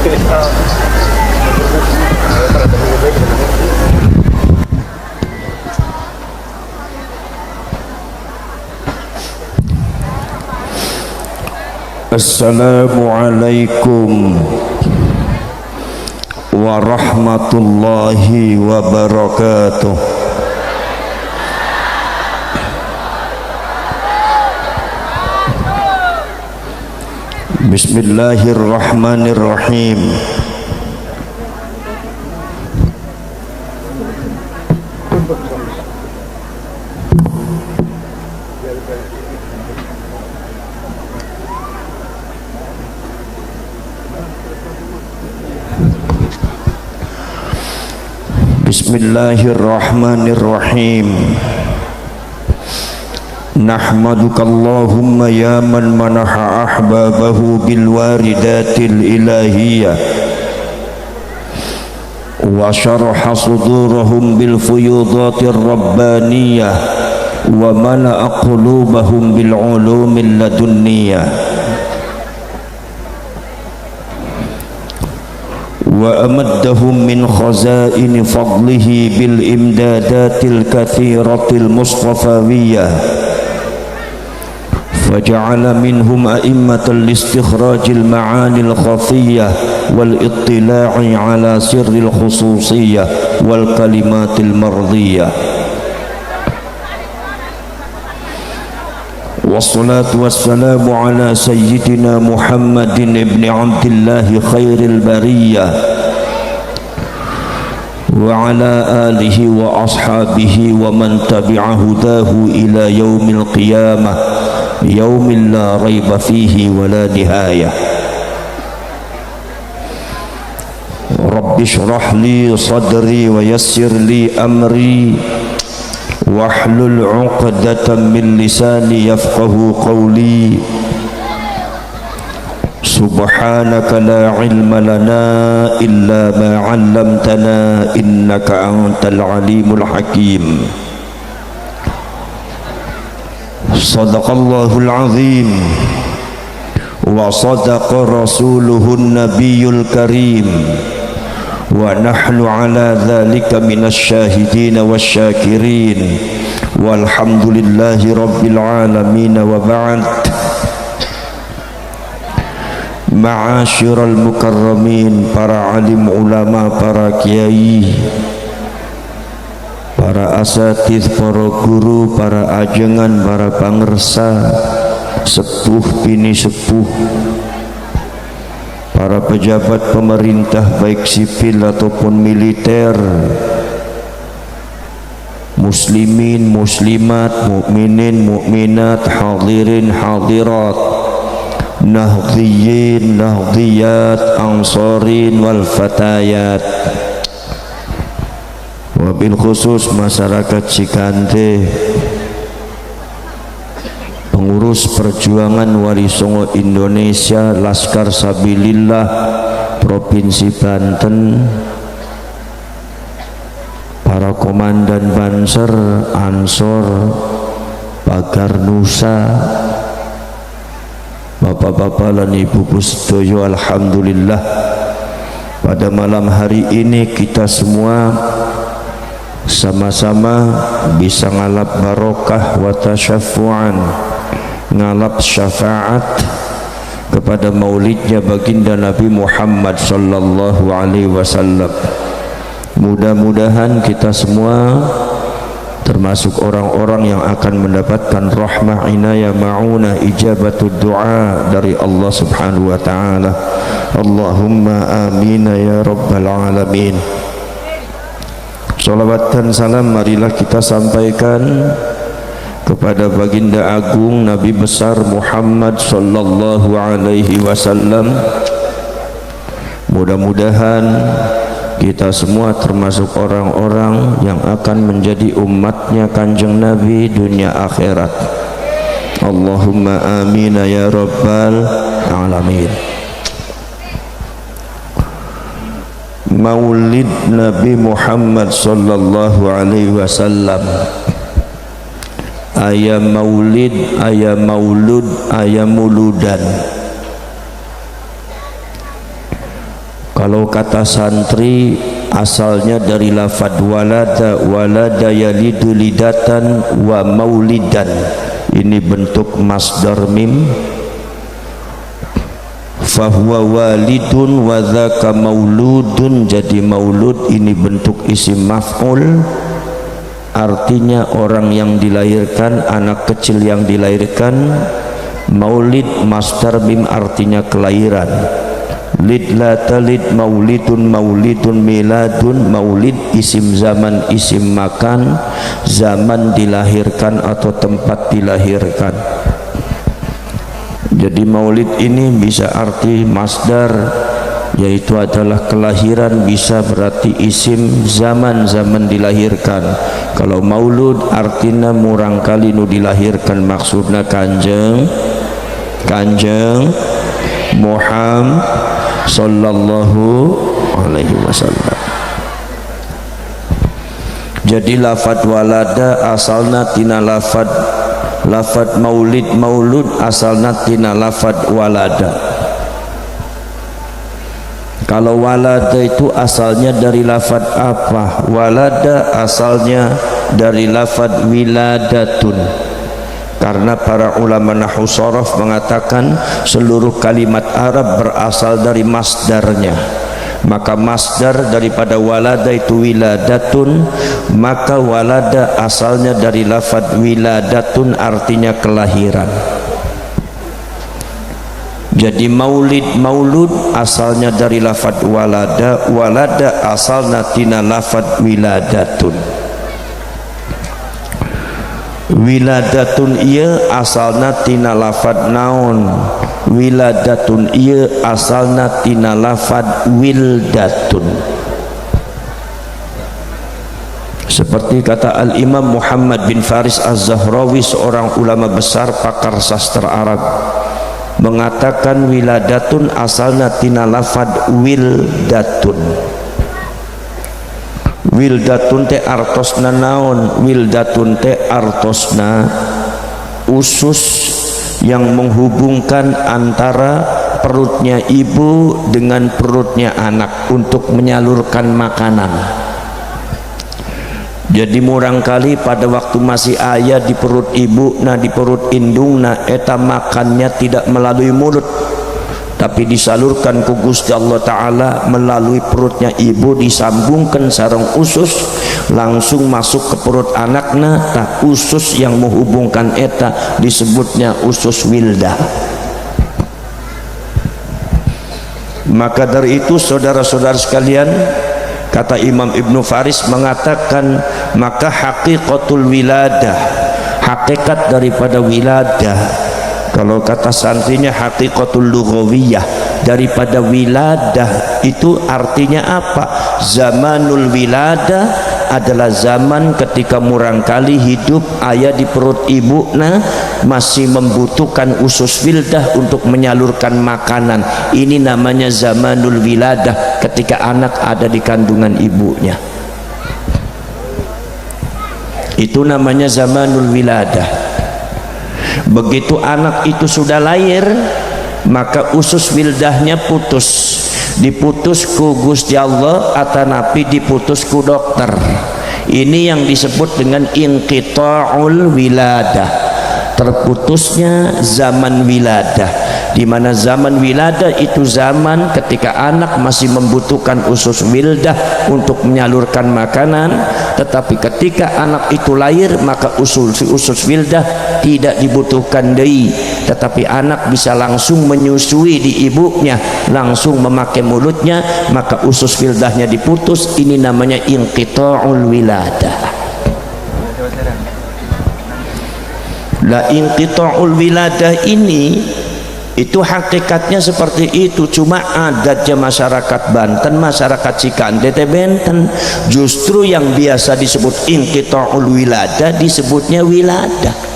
Assalamualaikum warahmatullahi wabarakatuh. Bismillahirrahmanirrahim. Bismillahirrahmanirrahim. Nahmaduka Allahumma ya man manaha ahbabahu bil waridatil ilahiyah wa syaraha sudurahum bil fuyudatir rabbaniyah wa mala'a qulubahum bil ulumil ladunniyah wa amaddahum min khazaini fadlihi bil imdadatil kathiratil mustafawiyah faja'ala minhum a'immatal istikhrajil ma'anil khafiyah wal ittila'i ala sirril khususiyah wal kalimatil mardiyah. Wassalatu wassalamu ala sayyidina Muhammadin ibn Abdillahi khairil bariyah wa ala alihi wa ashabihi wa man tabi'a hudahu ila yaumil qiyamah yaumil la raiba fihi wa la nihayah. Rabbi shrah li sadri wa yassir li amri wahlul 'uqdatam min lisani yafqahu qawli. Subhanaka la ilma lana illa ma 'allamtana innaka antal alimul hakim. Sadaqallahul azim wa sadaqa rasuluhun nabiyul karim wa nahnu ala dhalika minasy syahidin wasyakirin walhamdulillahi rabbil alamin wa ba'd. Ma'asyiral mukarramin, para alim ulama, para kiai, para asatidz, para guru, para ajengan, para pangersa, sepuh bini sepuh, para pejabat pemerintah baik sipil ataupun militer, muslimin, muslimat, mukminin, mukminat, hadirin, hadirat, nahdhiyin, nahdhiyat, ansarin wal fatayat, wabil khusus masyarakat Cikante, pengurus perjuangan Wali Songo Indonesia Laskar Sabilillah Provinsi Banten, para komandan Banser, Ansor, Pagar Nusa, bapak-bapak dan ibu-ibu sedoyo, alhamdulillah pada malam hari ini kita semua sama-sama bisa ngalap barokah wa tasyaffu'an, ngalap syafaat kepada maulidnya baginda Nabi Muhammad sallallahu alaihi wasallam. Mudah-mudahan kita semua termasuk orang-orang yang akan mendapatkan rahmah, inayah, ma'unah, ijabatud du'a dari Allah subhanahu wa ta'ala. Allahumma amin ya rabbal alamin. Salawat dan salam marilah kita sampaikan kepada baginda agung Nabi besar Muhammad sallallahu alaihi wasallam. Mudah-mudahan kita semua termasuk orang-orang yang akan menjadi umatnya kanjeng Nabi dunia akhirat. Allahumma amin ya rabbal alamin. Maulid Nabi Muhammad sallallahu alaihi wasallam, aya maulid, aya maulud, aya muludan. Kalau kata santri asalnya dari lafad walada, walada yalidu lidatan wa maulidan. Ini bentuk masdar mim. Fahuwa walidun wa dzaka mauludun, jadi maulud ini bentuk isim maf'ul, artinya orang yang dilahirkan, anak kecil yang dilahirkan. Maulid masdar mim artinya kelahiran. Lid la talid maulidun, maulidun miladun. Maulid isim zaman, isim makan, zaman dilahirkan atau tempat dilahirkan. Jadi maulid ini bisa arti masdar, yaitu adalah kelahiran, bisa berarti isim zaman, zaman dilahirkan. Kalau maulud artinya murang kali nu dilahirkan, maksudnya kanjeng Muhammad sallallahu alaihi wasallam. Jadi lafad walada asalna tina lafad maulid, maulud asalna tina lafad walada. Kalau walada itu asalnya dari lafad apa? Walada asalnya dari lafad wiladatun, karena para ulama nahwu sharaf mengatakan seluruh kalimat Arab berasal dari masdarnya. Maka masdar daripada walada itu wiladatun, maka walada asalnya dari lafad wiladatun, artinya kelahiran. Jadi maulud asalnya dari lafad walada, walada asalnya tina lafad wiladatun. Wiladatun iya asalna tina lafad naon, wiladatun iya asalna tina lafad wildatun. Seperti kata Al-Imam Muhammad bin Faris Az-Zahrawi, seorang ulama besar pakar sastra Arab, mengatakan wiladatun asalna tina lafad wildatun. Wildatun te artosna naon? Wildatun te artosna usus yang menghubungkan antara perutnya ibu dengan perutnya anak untuk menyalurkan makanan. Jadi murang kali pada waktu masih ayah di perut ibu, nah di perut indung, nah eta makannya tidak melalui mulut, tapi disalurkan ku Gusti Allah Ta'ala melalui perutnya ibu, disambungkan sareng usus langsung masuk ke perut anaknya. Tak usus yang menghubungkan eta disebutnya usus wildah. Maka dari itu saudara-saudara sekalian, kata Imam Ibnu Faris mengatakan, maka haqiqatul wiladah, hakikat daripada wiladah, kalau kata santrinya haqiqatul lughawiyah, daripada wiladah itu artinya apa? Zamanul wiladah adalah zaman ketika murang kali hidup ayah di perut ibu, nah masih membutuhkan usus wildah untuk menyalurkan makanan. Ini namanya zamanul wiladah, ketika anak ada di kandungan ibunya. Itu namanya zamanul wiladah. Begitu anak itu sudah lahir, maka usus wildahnya putus, diputus ku Gusti Allah atanapi diputus ku dokter. Ini yang disebut dengan inqita'ul wiladah, terputusnya zaman wiladah, di mana zaman wiladah itu zaman ketika anak masih membutuhkan usus wildah untuk menyalurkan makanan. Tetapi ketika anak itu lahir, maka usus wildah tidak dibutuhkan deui, tetapi anak bisa langsung menyusui di ibunya, langsung memakai mulutnya, maka usus wildahnya diputus. Ini namanya inqita'ul wiladah. La inqita'ul wiladah ini itu hakikatnya seperti itu, cuma adatnya masyarakat Banten, masyarakat Cikande teh benten. Justru yang biasa disebut inqita'ul wiladah disebutnya wiladah.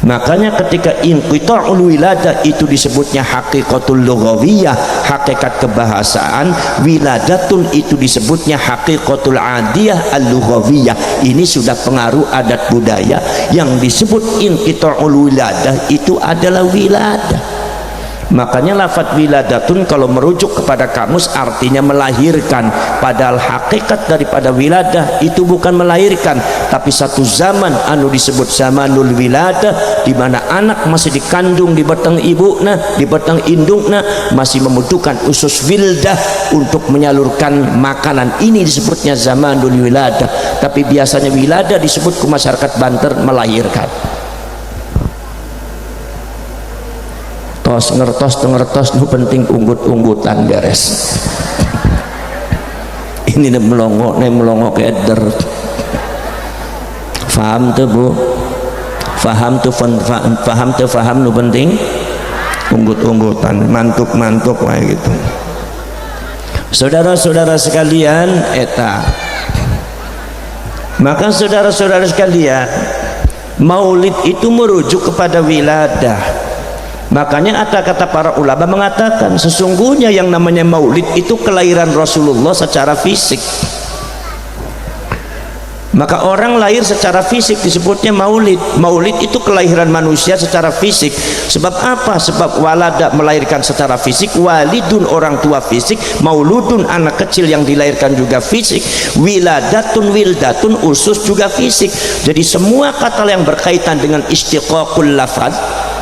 Makanya ketika inqita'ul wiladah itu disebutnya haqiqatul lughawiyah, hakikat kebahasaan. Wiladatun itu disebutnya haqiqatul adiyah al-lughawiyah. Ini sudah pengaruh adat budaya. Yang disebut inqita'ul wiladah itu adalah wiladah. Makanya lafadz wiladatun kalau merujuk kepada kamus artinya melahirkan, padahal hakikat daripada wiladah itu bukan melahirkan, tapi satu zaman anu disebut zamanul wiladah, di mana anak masih dikandung di batang ibuna, di batang indukna, masih membutuhkan usus wildah untuk menyalurkan makanan. Ini disebutnya zamanul wiladah. Tapi biasanya wiladah disebut ke masyarakat Banten melahirkan. Tos ngertos nu penting unggut-unggutan beres. Ini melongo keder. Faham tuh bu? Faham nu penting unggut-unggutan, mantuk kayak gitu. Saudara-saudara sekalian, eta. Maka saudara-saudara sekalian, maulid itu merujuk kepada wiladah. Makanya ada kata para ulama mengatakan sesungguhnya yang namanya maulid itu kelahiran Rasulullah secara fisik. Maka orang lahir secara fisik disebutnya maulid. Maulid itu kelahiran manusia secara fisik. Sebab apa? Sebab walada melahirkan secara fisik, walidun orang tua fisik, mauludun anak kecil yang dilahirkan juga fisik, wiladatun wildatun usus juga fisik. Jadi semua kata yang berkaitan dengan istiqaqul lafaz,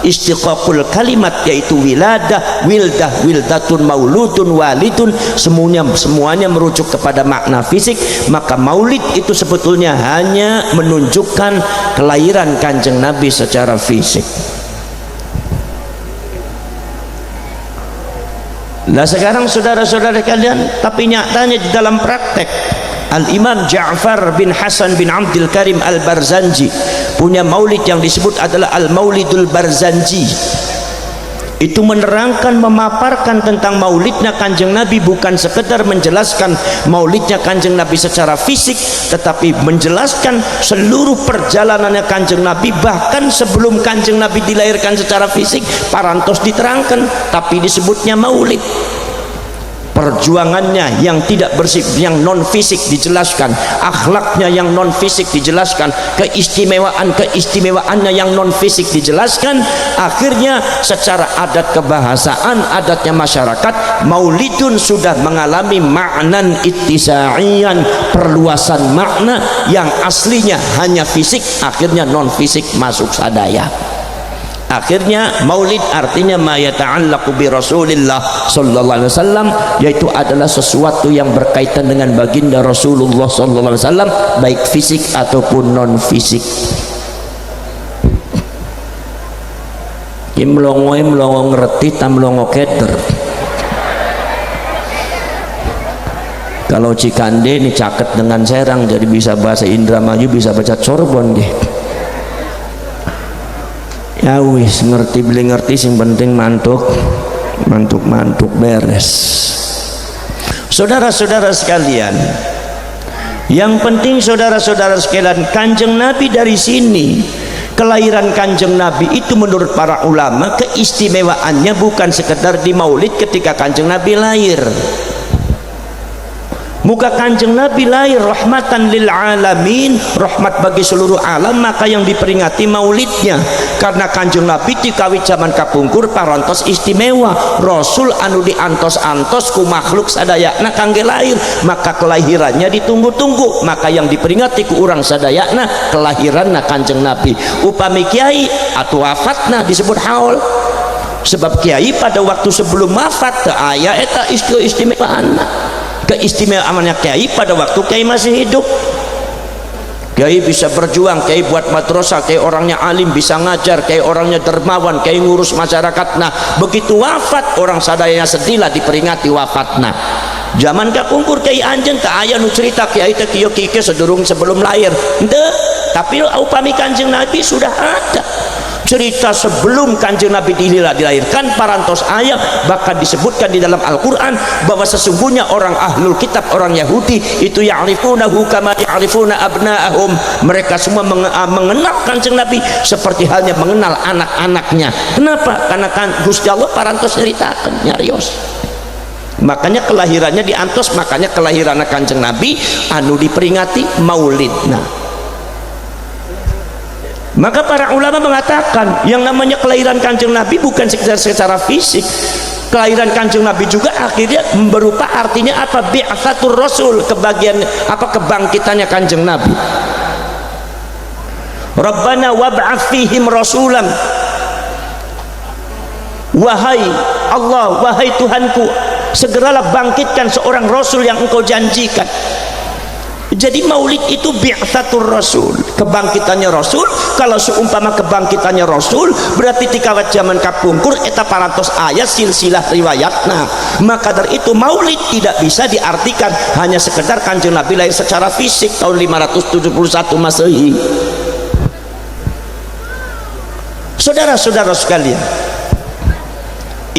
istiqaqul kalimat, yaitu wiladah, wildah, wildatun, mauludun, walidun, semuanya merujuk kepada makna fisik. Maka maulid itu sebetulnya hanya menunjukkan kelahiran Kanjeng Nabi secara fisik. Nah sekarang saudara-saudara kalian, tapi nyatanya di dalam praktek Al-Imam Ja'far bin Hasan bin Abdul Karim Al-Barzanji punya maulid yang disebut adalah Al-Maulidul Barzanji. Itu menerangkan, memaparkan tentang maulidnya Kanjeng Nabi, bukan sekedar menjelaskan maulidnya Kanjeng Nabi secara fisik, tetapi menjelaskan seluruh perjalanannya Kanjeng Nabi, bahkan sebelum Kanjeng Nabi dilahirkan secara fisik parantos diterangkan, tapi disebutnya maulid. Perjuangannya yang tidak bersifat, yang non fisik dijelaskan, akhlaknya yang non fisik dijelaskan, keistimewaannya yang non fisik dijelaskan. Akhirnya secara adat kebahasaan, adatnya masyarakat, maulidun sudah mengalami maknan ittisa'iyan, perluasan makna yang aslinya hanya fisik, akhirnya non fisik masuk sadaya. Akhirnya maulid artinya ma yata'allaqu bi Rasulillah sallallahu alaihi wasallam, yaitu adalah sesuatu yang berkaitan dengan baginda Rasulullah sallallahu alaihi wasallam, baik fisik ataupun non fisik. Ki melongo ngerti ta melongo keder. Kalau Cikande ini caket dengan Serang, jadi bisa bahasa Indramayu, bisa baca Corbon nggih. Ya wis ngerti beli ngerti, sing penting mantuk beres. Saudara-saudara sekalian, yang penting saudara-saudara sekalian, Kanjeng Nabi dari sini, kelahiran Kanjeng Nabi itu menurut para ulama keistimewaannya bukan sekedar di maulid ketika Kanjeng Nabi lahir. Muka Kanjeng Nabi lahir rahmatan lil alamin, rahmat bagi seluruh alam, maka yang diperingati maulidnya. Karena Kanjeng Nabi dikawit zaman kapungkur parantos istimewa, Rasul anu diantos-antos ku makhluk sadayana kangge lahir, maka kelahirannya ditunggu-tunggu, maka yang diperingati ku urang sadayana kelahiranna Kanjeng Nabi. Upami kiai atau wafatna disebut haul, sebab kiai pada waktu sebelum wafat teu aya eta istimewaanna. Keistimewaannya kiai pada waktu kiai masih hidup. Kiai bisa berjuang, kiai buat madrasah, kiai orangnya alim, bisa ngajar, kiai orangnya dermawan, kiai ngurus masyarakat. Nah begitu wafat, orang sadayana sedihlah diperingati wafatna. Zaman kapungkur kiai anjeun teu aya nu cerita kiai teh kieu kieu sedurung sebelum lahir henteu, tapi upami Kanjeng Nabi sudah ada cerita sebelum Kanjeng Nabi dilahirkan parantos ayat, bahkan disebutkan di dalam Al-Quran bahwa sesungguhnya orang ahlul kitab, orang Yahudi itu ya'rifunahu kama ya'rifuna abna'ahum, mereka semua mengenal Kanjeng Nabi seperti halnya mengenal anak-anaknya. Kenapa? Karena kan Gusti Allah parantos ceritakan nyarios, makanya kelahirannya diantos, makanya kelahiran Kanjeng Nabi anu diperingati maulidna. Maka para ulama mengatakan yang namanya kelahiran Kanjeng Nabi bukan secara fisik. Kelahiran Kanjeng Nabi juga akhirnya berupa artinya apa? Bi'atsatur Rasul, kebangkitannya Kanjeng Nabi. Rabbana wab'ats fihim rasulan. Wahai Allah, wahai Tuhanku, segeralah bangkitkan seorang rasul yang engkau janjikan. Jadi maulid itu bi'tsatur Rasul, kebangkitannya Rasul. Kalau seumpama kebangkitannya Rasul berarti tikawat zaman kapungkur eta parantos ayat silsilah riwayatna. Maka dari itu maulid tidak bisa diartikan hanya sekedar Kanjeng Nabi lahir secara fisik tahun 571 Masehi. Saudara-saudara sekalian,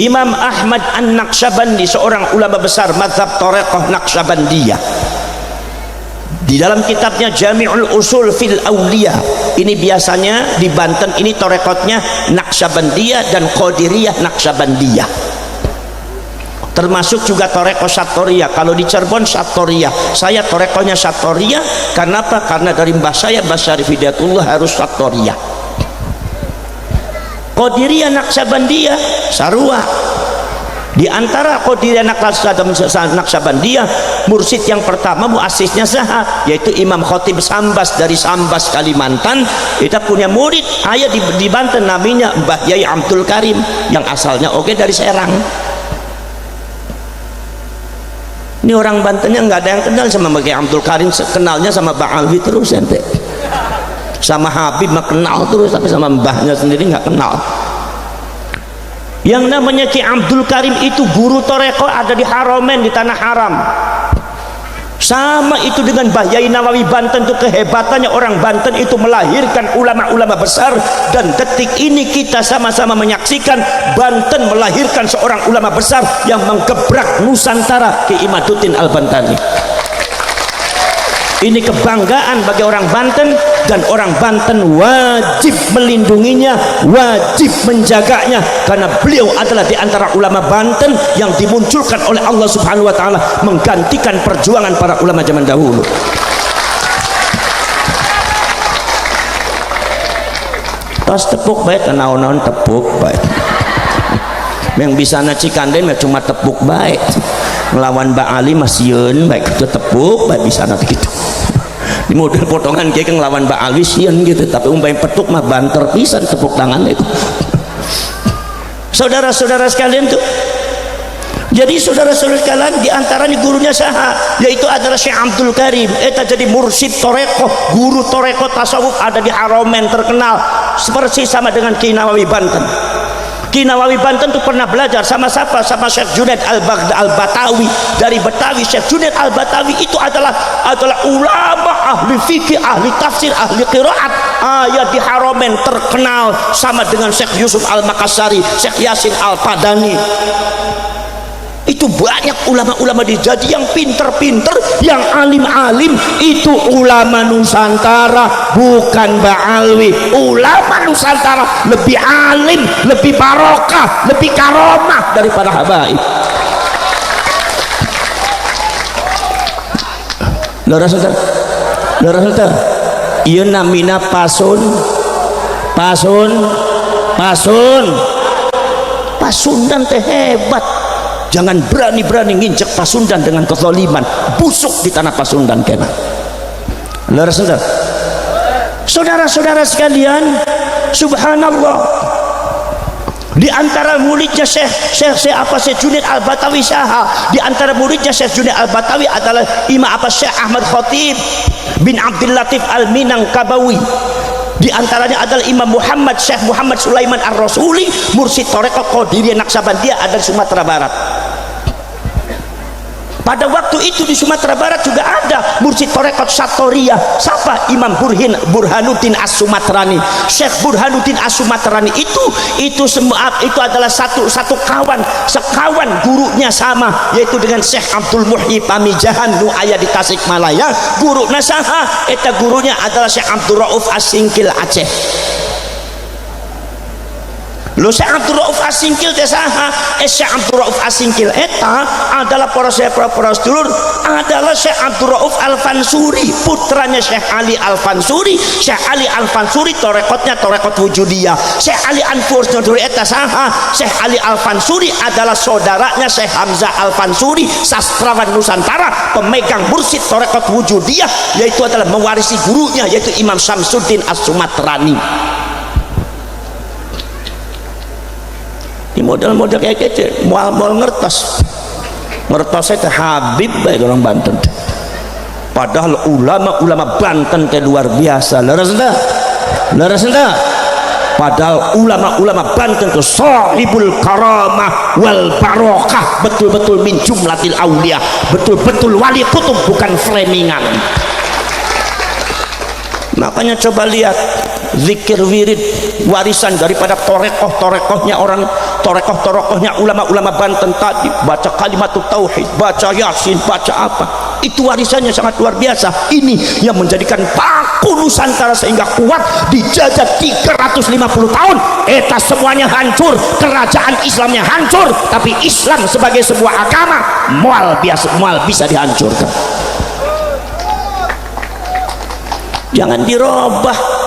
Imam Ahmad An-Naqsyabandi, seorang ulama besar mazhab Thariqah Naqsyabandiyah, di dalam kitabnya Jami'ul Usul fil Auliya, ini biasanya di Banten ini thariqatnya Naqsyabandiyah dan Qadiriyah Naqsyabandiyah, termasuk juga thariqah Syattoriyah. Kalau di Cirebon Syattoriyah, saya thariqahnya Syattoriyah. Karena apa? Karena dari mbah saya, Mbah Syarif Hidayatullah, harus Syattoriyah. Qadiriyah Naqsyabandiyah Sarua. Di antara Qadiriyah Naqsyabandiyah, mursyid yang pertama muasisnya saha, yaitu Imam Khatib Sambas dari Sambas Kalimantan. Kita punya murid ayah di Banten namanya Mbah Yai Abdul Karim yang asalnya dari Serang. Ini orang Bantennya nggak ada yang kenal sama Mbah Yai Abdul Karim, kenalnya sama Mbah Alwi terus ente. Sama Habib mah kenal terus, tapi sama mbahnya sendiri nggak kenal. Yang namanya Ki Abdul Karim itu guru Thariqah ada di Haromen, di Tanah Haram. Sama itu dengan Mbah Yai Nawawi Banten, itu kehebatannya orang Banten itu melahirkan ulama-ulama besar. Dan detik ini kita sama-sama menyaksikan Banten melahirkan seorang ulama besar yang menggebrak Nusantara, Ki Imaduddin Al-Bantani. Ini kebanggaan bagi orang Banten, dan orang Banten wajib melindunginya, wajib menjaganya, karena beliau adalah di antara ulama Banten yang dimunculkan oleh Allah Subhanahu wa taala menggantikan perjuangan para ulama zaman dahulu. Tas tepuk baik, naon-naon tepuk baik. Yang bisa nacikanden cuma tepuk baik. Melawan Mbak Ali masieun baik itu tepuk baik bisa nanti gitu. Di model potongan kayak ngelawan Mbak Ali sieun gitu, tapi umpamanya petuk mah banter pisan tepuk tangan itu. Saudara-saudara sekalian tuh. Jadi saudara-saudara sekalian, di antaranya gurunya saha, yaitu adalah Syekh Abdul Karim. Eta jadi mursyid Thariqah, guru Thariqah tasawuf ada di Haromen terkenal, seperti sama dengan Ki Nawawi Banten. Ki Nawawi Banten itu pernah belajar sama siapa? Sama Syekh Junaid Al-Batawi dari Betawi. Syekh Junaid Al-Batawi itu adalah ulama ahli fikih, ahli tafsir, ahli qiraat. Ayat di Haromen terkenal sama dengan Syekh Yusuf Al-Makassari, Syekh Yasin Al-Padani. Itu banyak ulama-ulama jadi yang pinter-pinter, yang alim-alim, itu ulama Nusantara, bukan Mbak Alwi. Ulama Nusantara lebih alim, lebih barokah, lebih karomah daripada habaib. Lora saudara, ieu namina pasun Pasundan teh hebat. Jangan berani-berani nginjek Pasundan dengan kezaliman, busuk di tanah Pasundan kena. Saudara-saudara sekalian, subhanallah, di antara muridnya Syekh Junaid Al-Batawi saha, di antara muridnya Syekh Junaid Al-Batawi adalah Imam Syekh Ahmad Khatib bin Abdul Latif Al-Minangkabawi. Di antaranya adalah Imam Muhammad Syekh Muhammad Sulaiman Ar-Rasuli, mursyid Thariqah Qadiriyah Naqsyabandiyah ada di Sumatera Barat. Pada waktu itu di Sumatera Barat juga ada mursyid Thariqah Syattoriyah. Siapa? Imam Burhanuddin As-Sumatrani. Syekh Burhanuddin As-Sumatrani itu adalah satu sekawan gurunya sama, yaitu dengan Syekh Abdul Muhyi Pamijahan nu aya di Tasikmalaya. Guruna saha? Eta gurunya adalah Syekh Abdul Rauf As-Singkil Aceh. Lo Syekh Abdul Rauf Asingkil teh saha? Syekh Abdul Rauf Asingkil eta adalah para sedulur adalah Syekh Abdul Rauf Al-Fansuri, putranya Syekh Ali Al-Fansuri. Syekh Ali Al-Fansuri torekotnya torekot wujudiyah. Syekh Ali Al-Fansuri eta saha? Syekh Ali Al-Fansuri adalah saudaranya Syekh Hamzah Al-Fansuri, sastrawan Nusantara, pemegang mursyid torekot wujudiyah, yaitu adalah mewarisi gurunya yaitu Imam Syamsuddin As-Sumatrani. Di model-model kayak gitu mual-mual ngertos itu Habib baik orang Banten, padahal ulama-ulama Banten itu luar biasa. Leres entah padahal ulama-ulama Banten itu sahibul karamah wal barokah, betul-betul min jumlatil aulia, betul-betul wali kutub, bukan framingan. Makanya coba lihat zikir wirid warisan daripada torekohnya orang, torekohnya ulama-ulama Banten tadi, baca kalimat tauhid, baca yasin, baca apa, itu warisannya sangat luar biasa. Ini yang menjadikan paku Nusantara sehingga kuat dijajah 350 tahun. Eta semuanya hancur, kerajaan Islamnya hancur, tapi Islam sebagai sebuah agama mual bisa dihancurkan. Jangan dirubah.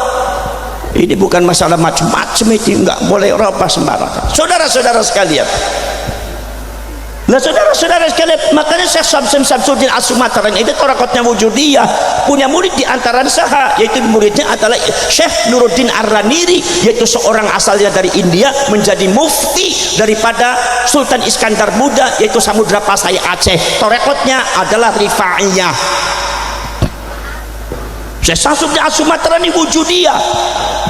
Ini bukan masalah macam-macam, itu nggak boleh robah sembarangan. Saudara-saudara sekalian, saudara-saudara sekalian, makanya Syekh Syamsuddin As-Sumatrani itu torekotnya wujudiyah, punya murid di antara saha, yaitu muridnya adalah Syekh Nuruddin Ar-Raniri, yaitu seorang asalnya dari India, menjadi mufti daripada Sultan Iskandar Muda, yaitu Samudra Pasai Aceh. Torekotnya adalah Rifaiyah. Syekh Syamsuddin As-Sumatrani wujudiyah,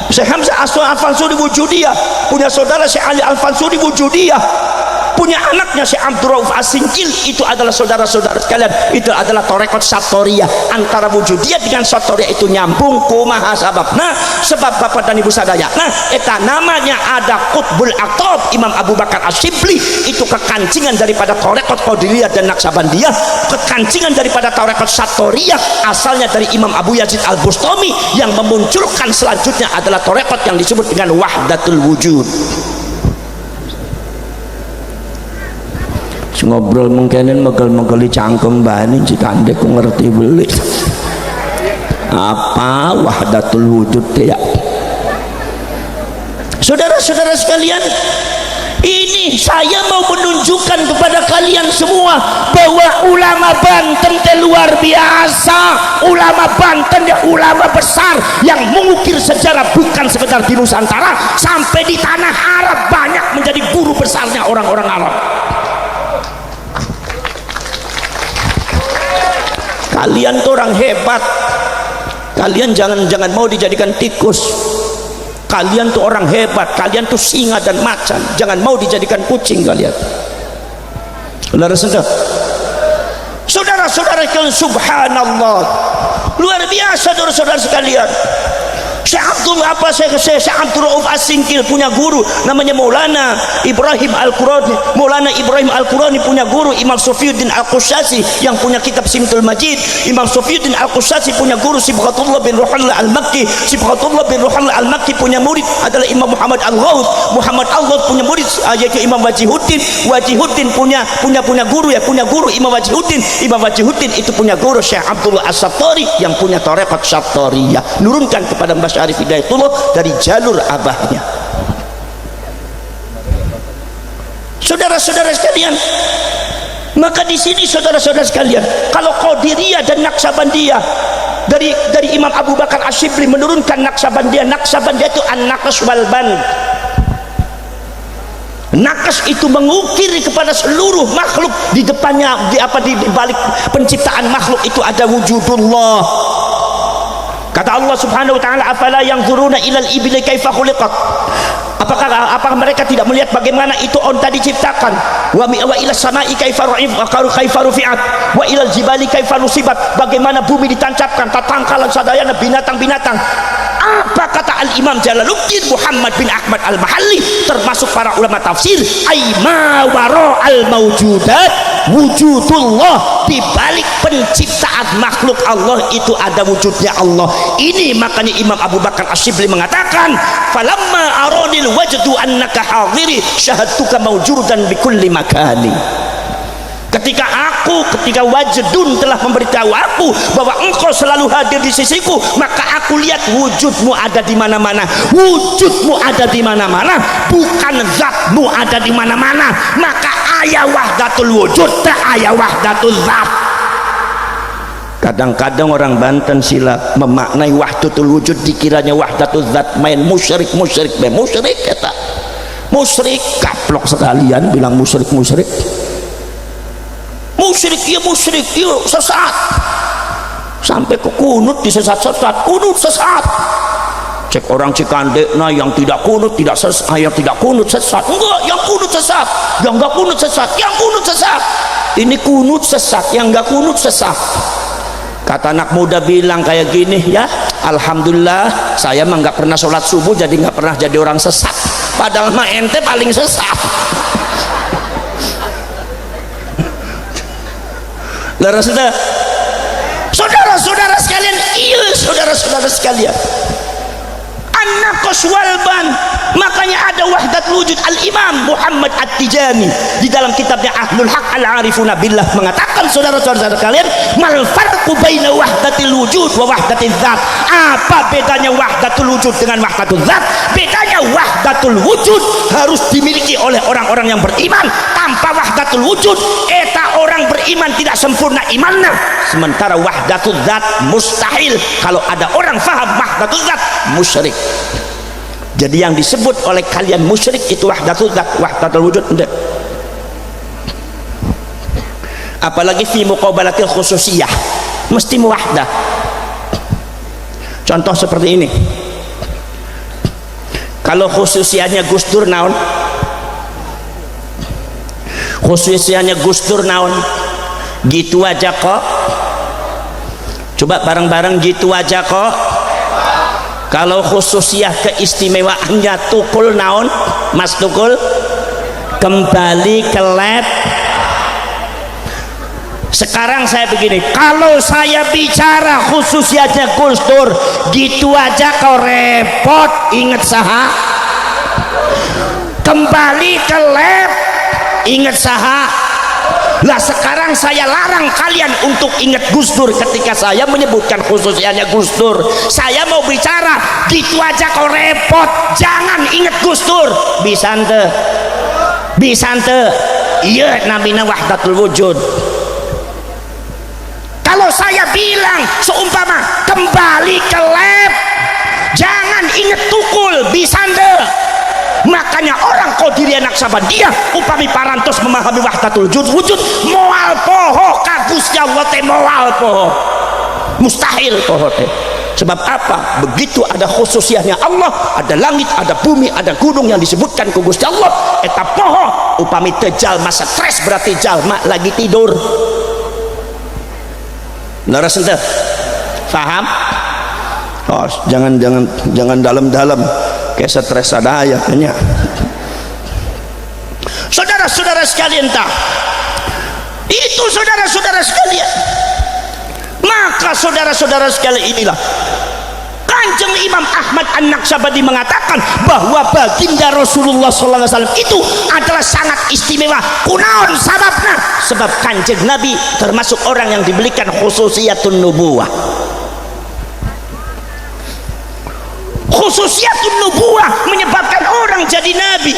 Syekh Hamzah Al-Fansuri wujudiyah, punya saudara Syekh Ali Al-Fansuri wujudiyah, punya anaknya Syekh Abdul Rauf Asingkil, itu adalah saudara-saudara sekalian, itu adalah torekot Satoriyah. Antara wujudiyah dengan Satoriyah itu nyambung. Kumaha sababna? Sebab bapak dan ibu sadaya, nah eta namanya ada Qutbul Aqtab Imam Abu Bakar Asyibli, itu kekancingan daripada torekot Qadiriyah dan Naqsabandiyah, kekancingan daripada torekot Satoriyah asalnya dari Imam Abu Yazid Al-Bustami, yang memunculkan selanjutnya adalah torekot yang disebut dengan Wahdatul Wujud. Ngobrol mungkinin megel-megeli cangkem bani cikandek ku ngerti beli apa Wahdatul Wujud ya. Saudara-saudara sekalian, ini saya mau menunjukkan kepada kalian semua bahwa ulama Banten teh luar biasa. Ulama Banten ya ulama besar yang mengukir sejarah bukan sekedar di Nusantara, sampai di tanah Arab banyak menjadi guru besarnya orang-orang Arab. Kalian tuh orang hebat, kalian jangan mau dijadikan tikus. Kalian tuh orang hebat, kalian tuh singa dan macan, jangan mau dijadikan kucing kalian. Saudara-saudara kalian, subhanallah, luar biasa saudara-saudara sekalian. Syekh Abdul Rauf Asingkil punya guru namanya Maulana Ibrahim Al-Qurani. Maulana Ibrahim Al-Qurani punya guru Imam Sofiyuddin Al-Qushasi yang punya kitab Simtul Majid. Imam Sofiyuddin Al-Qushasi punya guru Sibghatullah bin Ruhullah Al-Makki. Sibghatullah bin Ruhullah Al-Makki punya murid adalah Imam Muhammad Al-Ghawth. Muhammad Al-Ghawth punya murid yaitu Imam Wajihuddin. Wajihuddin punya guru Imam Wajihuddin. Imam Wajihuddin itu punya guru Syekh Abdullah As-Sattori yang punya tarekat Sattoriyah, nurunkan kepada Mbah Syarif Hidayatullah dari jalur abahnya. Saudara-saudara sekalian, maka di sini saudara-saudara sekalian, kalau Qadiriyah dan Naqsabandiyah dari Imam Abu Bakar Asyibli menurunkan Naqsabandiyah itu an-naqs wal band. Naqs itu mengukir kepada seluruh makhluk, di depannya di balik penciptaan makhluk itu ada wujudullah. Kata Allah Subhanahu wa taala, afala yanzuruna ilal ibli kaifa khuliqat. Apakah mereka tidak melihat bagaimana itu onta diciptakan? Wa ilas samai kaifa rufi'at wa ilal jibali kaifa nusibat. Bagaimana bumi ditancapkan, tatangkalan sadayana binatang-binatang. Apa kata Al-Imam Jalaluddin Muhammad bin Ahmad Al-Mahalli termasuk para ulama tafsir, aima waro al-mawjudat wujudullah, di balik penciptaan makhluk Allah itu ada wujudnya Allah. Ini makanya Imam Abu Bakar As-Shibli mengatakan, falamma aradil wajdu annaka hadiri syahadtuka mawjudan bikulli makani. Ketika wajdun telah memberitahu aku bahwa engkau selalu hadir di sisiku, maka aku lihat wujudmu ada di mana-mana. Wujudmu ada di mana-mana, bukan zatmu ada di mana-mana. Maka ayat wahdatul wujud, tak ayat wahdatul zat. Kadang-kadang orang Banten sila memaknai wahdatul wujud dikiranya wahdatul zat, main musyrik kata. Musyrik kaplok sekalian bilang musyrik. Musyrik ya sesat, sampai ke kunut disesat-sesat, kunut sesat. Cek orang Cikande, nah yang tidak kunut tidak sesat, yang tidak kunut sesat, enggak, yang kunut sesat, yang enggak kunut sesat, yang kunut sesat. Ini kunut sesat, yang enggak kunut sesat. Kata anak muda bilang kayak gini, ya alhamdulillah saya mah nggak pernah sholat subuh jadi nggak pernah jadi orang sesat, padahal mah ente paling sesat. Saudara-saudara sekalian, iya saudara-saudara sekalian, anak koswalban. Makanya ada wahdat wujud. Al-Imam Muhammad At-Tijani di dalam kitabnya Ahlul Haq Al-Arifuna Billah mengatakan, saudara-saudara sekalian, mal farqu baina wahdatil wujud wa wahdatil zat. Apa bedanya wahdatul wujud dengan wahdatul zat? Bedanya wahdatul wujud harus dimiliki oleh orang-orang yang beriman. Tanpa wahdatul wujud eta orang beriman tidak sempurna imannya. Sementara wahdatul zat mustahil. Kalau ada orang faham wahdatul zat, musyrik. Jadi yang disebut oleh kalian musyrik itu wahdatul zat, wahdatul wujud enggak. Apalagi fi muqabalatil khususiyah, mesti muwahdah. Contoh seperti ini, kalau khususianya Gus Dur naon, khususianya Gus Dur naon, gitu aja kok. Coba bareng-bareng, gitu aja kok. Kalau khususiah keistimewaannya Tukul naon, Mas Tukul, kembali ke lab. Sekarang saya begini, kalau saya bicara khususiatnya Gus Dur, gitu aja kau repot, ingat saha, kembali ke lab, ingat saha. Lah sekarang saya larang kalian untuk ingat Gus Dur ketika saya menyebutkan khususiannya Gus Dur. Saya mau bicara, gitu aja kau repot, jangan ingat Gus Dur. Bisa ente, iya namina wahdatul wujud. Kalau saya bilang seumpama kembali ke lab, jangan ingat Tukul, bisa ente. Makanya orang Qadiriyah Naksabandiyah upami parantos memahami wahdatul wujud moal poho kagusnya Allah teh, moal poho mustahil poho teh. Sebab apa? Begitu ada khususiahnya Allah, ada langit, ada bumi, ada gunung yang disebutkan ku Gusti Allah, eta poho upami teu jalma stres berarti jalma lagi tidur. Leres ente? Paham? Oh, jangan dalam-dalam kayak stres ada ayatnya. Saudara-saudara sekalian, tak itu saudara-saudara sekalian. Maka saudara-saudara sekalian, inilah Kanjeng Imam Ahmad An-Naqsyabandi mengatakan bahwa baginda Rasulullah SAW itu adalah sangat istimewa. Kunaon sababna? Sebab Kanjeng Nabi termasuk orang yang diberikan khususiyatun nubuwah. Khususiyatun nubuwah menyebabkan orang jadi nabi.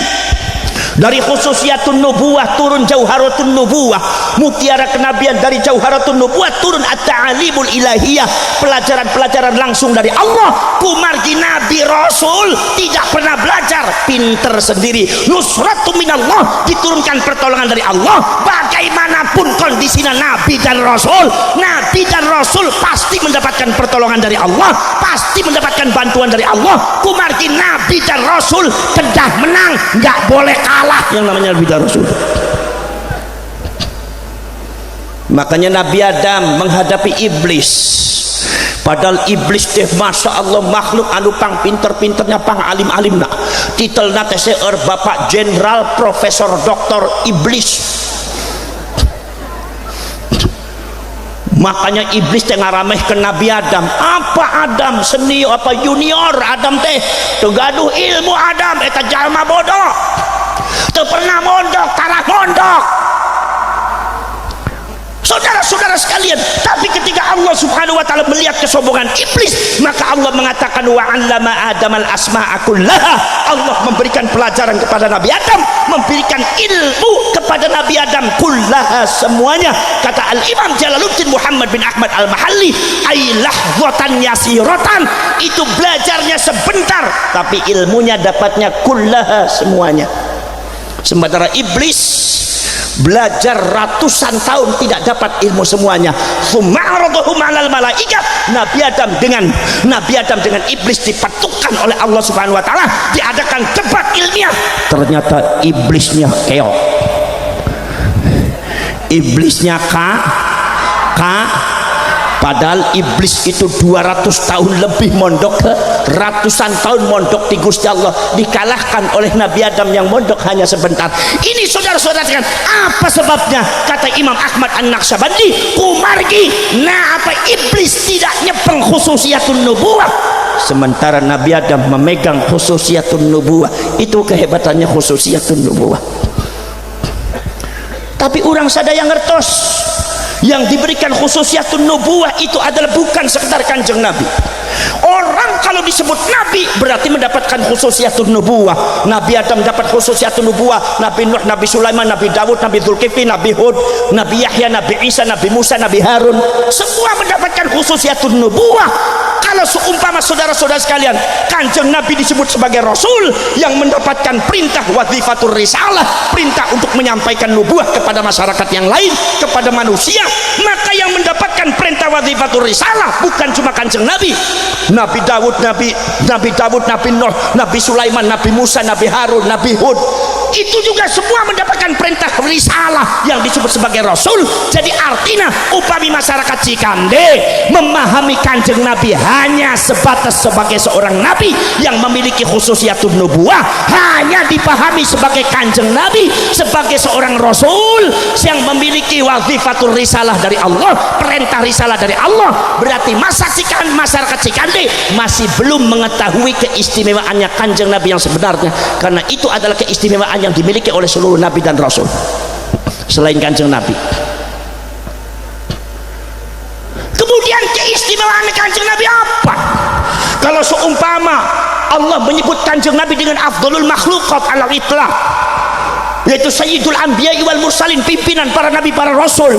Dari khususiyatun nubuwah turun jauharatun nubuwah, mutiara kenabian. Dari jauharatun nubuwah turun at-ta'alimul ilahiyah, pelajaran-pelajaran langsung dari Allah. Kumargi nabi rasul tidak pernah belajar, pinter sendiri. Nusratu minallah, diturunkan pertolongan dari Allah. Bagaimanapun kondisinya nabi dan rasul pasti mendapatkan pertolongan dari Allah, pasti mendapatkan bantuan dari Allah. Kumargi nabi dan rasul kedah menang, nggak boleh kalah yang namanya nabi dan rasul. Makanya Nabi Adam menghadapi iblis, padahal iblis teh masya Allah makhluk anu pang pinter-pinternya, pang alim-alimna, titelna teh seueur Bapak Jenderal Profesor Doktor Iblis. Makanya iblis tengah rameh ke Nabi Adam. Apa Adam senior apa junior Adam teh tegaduh ilmu Adam eta jalma bodoh teu pernah mondok tarah mondok. Saudara-saudara sekalian, tapi ketika Allah Subhanahu wa taala melihat kesombongan iblis, maka Allah mengatakan wa 'allama Adam al-asma'a kullaha. Allah memberikan pelajaran kepada Nabi Adam, memberikan ilmu kepada Nabi Adam kullaha semuanya. Kata Al-Imam Jalaluddin Muhammad bin Ahmad Al-Mahalli, ai lahzatan yasiratan, itu belajarnya sebentar tapi ilmunya dapatnya kullaha semuanya. Sementara iblis belajar ratusan tahun tidak dapat ilmu semuanya. Suma'araduhum 'alal malaikat. Nabi Adam dengan iblis dipatukkan oleh Allah Subhanahu wa taala, diadakan debat ilmiah. Ternyata iblisnya keok. Iblisnya padahal iblis itu 200 tahun lebih mondok, ratusan tahun mondok di Gusti Allah, dikalahkan oleh Nabi Adam yang mondok hanya sebentar. Ini saudara-saudara sekalian, apa sebabnya? Kata Imam Ahmad An-Naqsyabandi, kumargi nah apa iblis tidak nyepeng khususiyatun nubuwah, sementara Nabi Adam memegang khususiyatun nubuwah. Itu kehebatannya khususiyatun nubuwah. Tapi orang sadaya ngertos, yang diberikan khususiyatun nubuwah itu adalah bukan sekedar kanjeng Nabi. Orang kalau disebut Nabi berarti mendapatkan khususiyatun nubuwah. Nabi Adam dapat khususiyatun nubuwah, Nabi Nuh, Nabi Sulaiman, Nabi Dawud, Nabi Dzulkifli, Nabi Hud, Nabi Yahya, Nabi Isa, Nabi Musa, Nabi Harun, semua mendapatkan khususiyatun nubuwah. Kalau seumpama saudara-saudara sekalian, kanjeng Nabi disebut sebagai Rasul yang mendapatkan perintah wazifatur risalah, perintah untuk menyampaikan nubuwah kepada masyarakat yang lain, kepada manusia, maka yang mendapatkan perintah wazifatur risalah bukan cuma kanjeng Nabi. Nabi Dawud, Nabi Nuh, Nabi Sulaiman, Nabi Musa, Nabi Harun, Nabi Hud, itu juga semua mendapatkan perintah risalah yang disebut sebagai Rasul. Jadi artinya upami masyarakat Cikande memahami kanjeng Nabi hanya sebatas sebagai seorang Nabi yang memiliki khususiyatun nubuwah, hanya dipahami sebagai kanjeng Nabi, sebagai seorang Rasul yang memiliki wazifatul risalah dari Allah, perintah risalah dari Allah, berarti masyarakat Cikande masih belum mengetahui keistimewaannya kanjeng Nabi yang sebenarnya, karena itu adalah keistimewaan yang dimiliki oleh seluruh Nabi dan Rasul selain kanjeng Nabi. Kemudian keistimewaan kanjeng Nabi apa? Kalau seumpama Allah menyebut kanjeng Nabi dengan afdalul makhluqat ala itlaq, yaitu sayyidul anbiya wal mursalin, pimpinan para nabi, para rasul,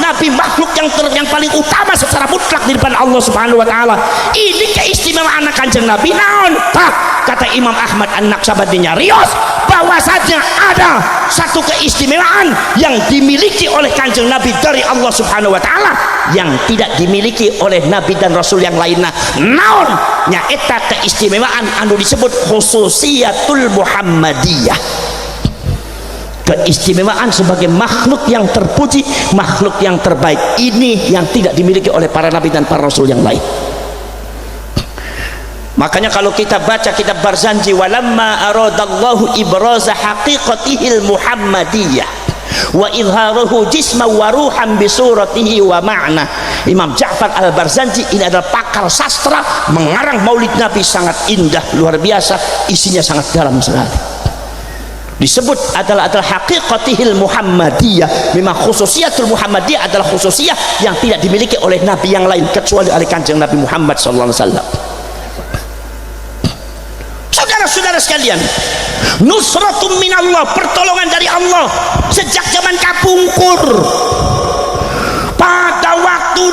nabi makhluk yang paling utama secara mutlak di depan Allah Subhanahu wa taala. Ini keistimewaan kanjeng Nabi naon? Kata Imam Ahmad An-Naqsyabandi nyarios bahwasanya ada satu keistimewaan yang dimiliki oleh kanjeng Nabi dari Allah Subhanahu wa taala yang tidak dimiliki oleh nabi dan rasul yang lainnya. Naon? Nyaeta keistimewaan anu disebut khususiyatul Muhammadiyah, keistimewaan sebagai makhluk yang terpuji, makhluk yang terbaik. Ini yang tidak dimiliki oleh para nabi dan para rasul yang lain. Makanya kalau kita baca kitab Barzanji, walamma aradallahu ibraza haqiqatihil muhammadiyah wa idharahu jisma wa ruhan bisuratihi wa ma'na. Imam Ja'far Al-Barzanji ini adalah pakar sastra, mengarang maulid Nabi sangat indah, luar biasa, isinya sangat dalam sekali. Disebut adalah haqiqatihil muhammadiyah. Memang khususiyatul muhammadiyah adalah khususiyah yang tidak dimiliki oleh nabi yang lain kecuali oleh kanjeng Nabi Muhammad sallallahu alaihi wasallam. Saudara-saudara sekalian, nusratum minallah, pertolongan dari Allah sejak zaman kapungkur. Pada waktu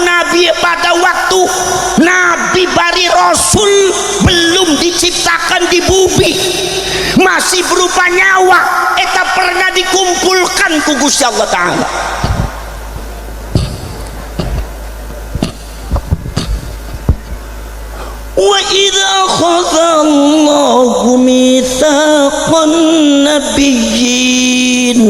Nabi bari Rasul belum diciptakan di bumi, masih berupa nyawa, eta pernah dikumpulkan ku Gusti Allah Ta'ala. Wa idza akhadallahu mitsaqan nabiyyin,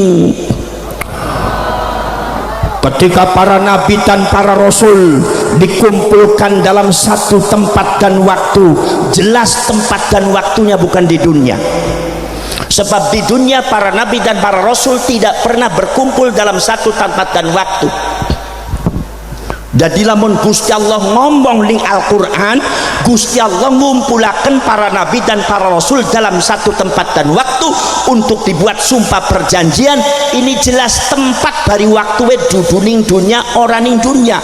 ketika para nabi dan para rasul dikumpulkan dalam satu tempat dan waktu, jelas tempat dan waktunya bukan di dunia. Sebab di dunia para nabi dan para rasul tidak pernah berkumpul dalam satu tempat dan waktu. Jadi lamun Gusti Allah ngomong ning Al-Quran, Gusti Allah ngumpulaken para nabi dan para rasul dalam satu tempat dan waktu untuk dibuat sumpah perjanjian. Ini jelas tempat bari waktu duduning dunia orang ning dunia.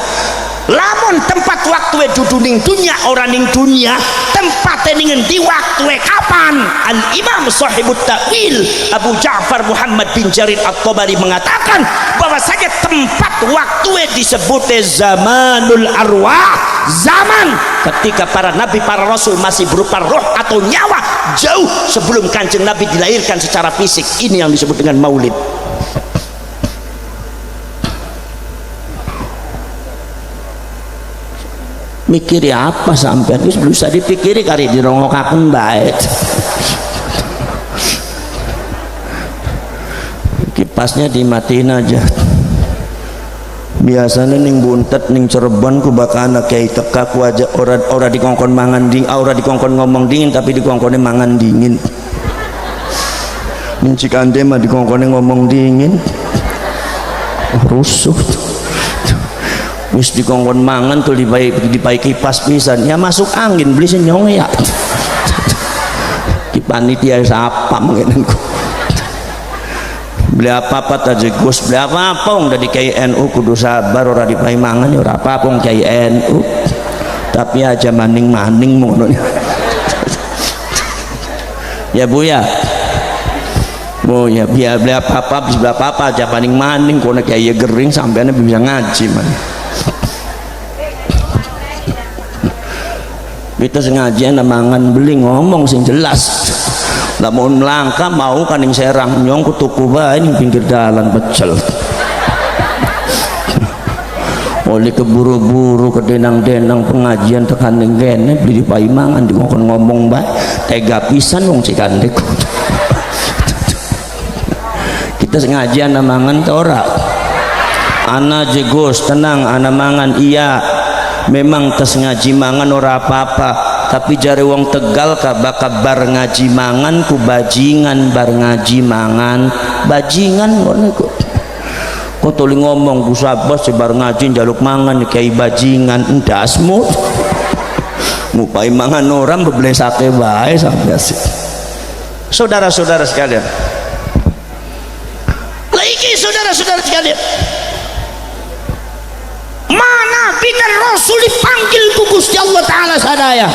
Lamun tempat waktu duduning dunia orang ning dunia, tempat ning di waktu kapan? Al-Imam Sahibut Ta'wil Abu Ja'far Muhammad bin Jarir At-Tabari mengatakan bahwasanya tempat waktu disebut zamanul arwah, zaman ketika para nabi para rasul masih berupa roh atau nyawa jauh sebelum kanjeng nabi dilahirkan secara fisik. Ini yang disebut dengan maulid. Mikiri apa sampai itu belum bisa dipikiri kali dirongokaken baik. Kipasnya dimatiin aja. Biasanya ning buntet ning Cirebon ku bakal anak kiai teka ku aja ora dikongkon mangan dingin, ora dikongkon ngomong dingin tapi dikongkone mangan dingin. Ning Cikande mah dikongkone ngomong dingin. Rusuh. Wis dikongkon mangan tuh dipai kipas pisan ya masuk angin beli senyong ya di panitia siapa mungkin beli apa aja Gus beli apa udah di KNU kudu sabar ora dipai mangan ya ora apa KNU tapi aja maning-maning ngono ya Bu ya biar beli apa aja maning-maning kono kayak gering sampean bisa ngaji man. Kita sengaja namangan beli ngomong sing jelas. Lamun langka mau kaning Serang nyong ku tuku bae ning pinggir dalan pecel. Oleh keburu-buru ke denang-denang pengajian tekan ning kene beli dipai mangan dikon ngomong bae tega pisan wong Cikande. Kita sengaja namangan teh ora. Ana jegos tenang ana mangan iya. Memang tes ngaji mangan ora apa-apa tapi jare wong Tegal kabaka bar ngaji mangan ku bajingan bar ngaji mangan bajingan ngono kok tuli ngomong ku sabas bar ngaji njaluk mangan kiai bajingan endasmu ngupai mangan orang beblesake bae sampai sih. Saudara-saudara sekalian lagi saudara-saudara sekalian Nabi dan Rasul dipanggil ku Gusti Allah Ta'ala sadaya.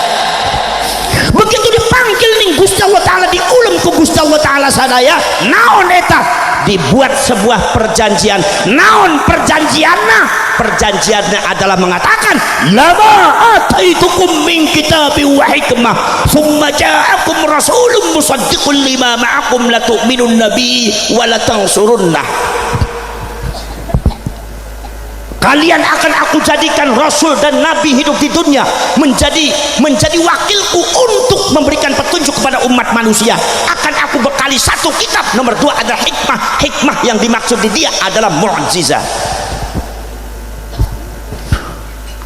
Begitu dipanggil ning Gusti Allah Ta'ala diulem ku Gusti Allah Ta'ala sadaya naon eta dibuat sebuah perjanjian. Naon perjanjianna? Perjanjiannya adalah mengatakan lama ataitukum min kitabin wa hikmah thumma ja'akum rasulun musaddiqun lima ma'akum la tu'minun nabi wa la tansurunnah. Kalian akan aku jadikan Rasul dan Nabi hidup di dunia menjadi wakilku untuk memberikan petunjuk kepada umat manusia. Akan aku bekali satu kitab. Nomor 2 adalah hikmah yang dimaksud di dia adalah mu'jizat.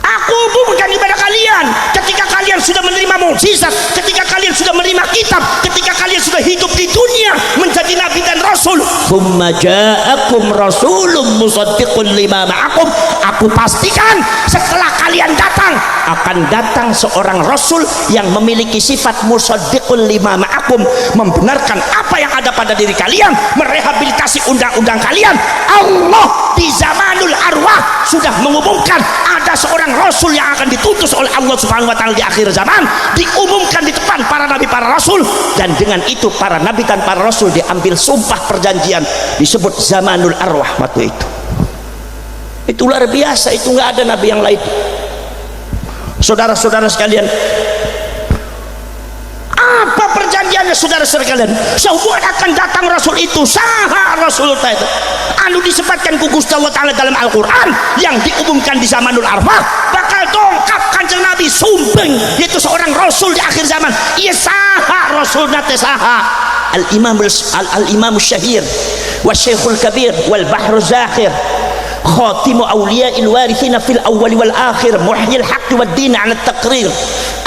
Aku umumkan kepada kalian ketika kalian sudah menerima mukjizat, ketika kalian sudah menerima kitab, ketika kalian sudah hidup di dunia menjadi nabi dan rasul. Tsumma ja'akum rasulun musaddiqun lima ma'akum. Aku pastikan setelah kalian datang akan datang seorang rasul yang memiliki sifat musaddiqun lima ma'akum, membenarkan apa yang ada pada diri kalian, merehabilitasi undang-undang kalian. Allah di zamanul arwah sudah mengumumkan ada seorang rasul yang akan diutus oleh Allah Subhanahu wa taala di akhir zaman, diumumkan di depan para nabi para rasul, dan dengan itu para nabi dan para rasul diambil sumpah perjanjian disebut zamanul arwah waktu itu. Itu luar biasa, itu nggak ada nabi yang lain. Saudara-saudara sekalian, apa perjanjiannya saudara-saudara sekalian? Sehubungan akan datang rasul itu, saha rasul itu anu disebutkan ku Gusti Allah Ta'ala dalam Al-Quran yang diumumkan di zamanul arwah bakal dongkap kanjeng Nabi sumpeng, yaitu seorang rasul di akhir zaman. Iya saha rasul nate saha al-imam syahir wa syekhul kabir wal bahru zakhir khatimu awliya'il warithina fil awwali wal akhir muhyil haqqi wad din 'ala at-taqrir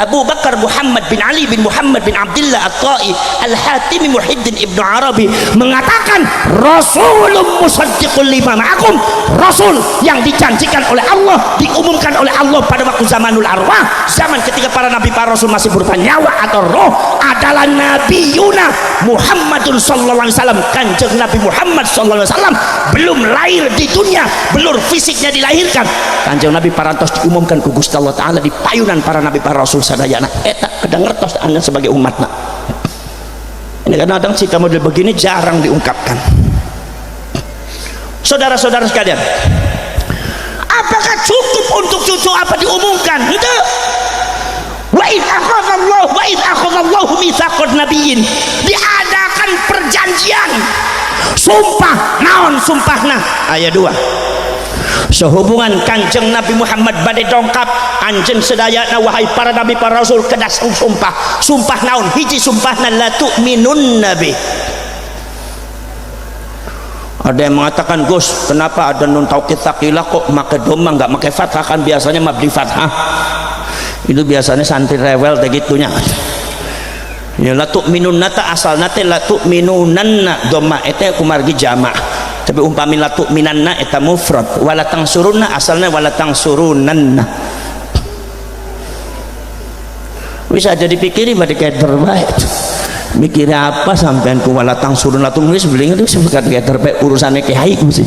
Abu Bakar Muhammad bin Ali bin Muhammad bin Abdullah At-Tai Al-Hatimi Muhyiddin Ibnu Arabi mengatakan Rasulun musaddiqul lima ma'akum, Rasul yang dijanjikan oleh Allah, diumumkan oleh Allah pada waktu zamanul arwah, zaman ketika para nabi para rasul masih berupa nyawa atau roh, adalah Nabiyuna Muhammadun sallallahu alaihi wasallam. Kanjeng Nabi Muhammad sallallahu alaihi wasallam belum lahir di dunia, belum fisiknya dilahirkan, kanjeng Nabi parantos diumumkan ku Gusti Allah Ta'ala di payunan para nabi para rasul sadayana. Eta kadang ngertos anda sebagai umatna. Ini kadang-kadang cerita model begini jarang diungkapkan. Saudara-saudara sekalian, apakah cukup untuk cucu apa diumumkan? Tidak. Wa id akhadallahu mitsaqan nabiyyin, diadakan perjanjian, sumpah naon sumpahna ayat 2. Sehubungan kanjeng Nabi Muhammad badai dongkap anjeun sedayana wahai para nabi para rasul kedas sumpah naon hiji sumpahna la tu'minun nabi. Ada yang mengatakan, Gus, kenapa ada nun taukid tsaqilah kok make doma enggak make fathah, kan biasanya mabdi fathah. Itu biasanya santri rewel teh gitunya. Ya la tu'minun nata asalna teh la tu'minunanna doma eta kumargi jama'. Tapi umpami la tu'minanna eta mufrad, wala tangsurunna asalnya wala tangsurunanna. Bisa jadi pikirin pada kayak terbaik. Mikir apa sampean ku wala tangsurunna tulis beli itu sebagai kayak terbaik urusannya kiai mesti.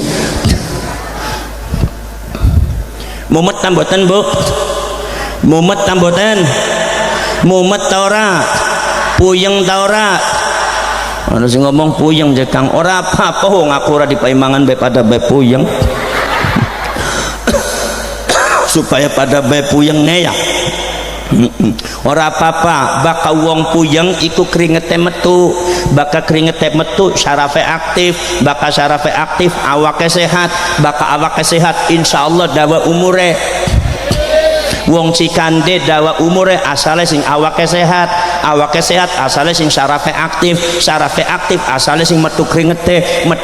Mumet tamboten Bu, mumet tamboten, mumet taura, puyeng taura. Ada sing ngomong puyeng je Kang, ora apa-apa wong aku ora dipaimangan bae pada bae puyeng. Supaya pada bae puyeng neyak. Ora apa-apa, baka wong puyeng iku kringete metu, baka kringete metu syarafe aktif, baka syarafe aktif awake sehat, baka awake sehat insyaallah dawa umure. Wong Cikande dawa umure asale sing awake sehat asale sing syarafe aktif asale sing metu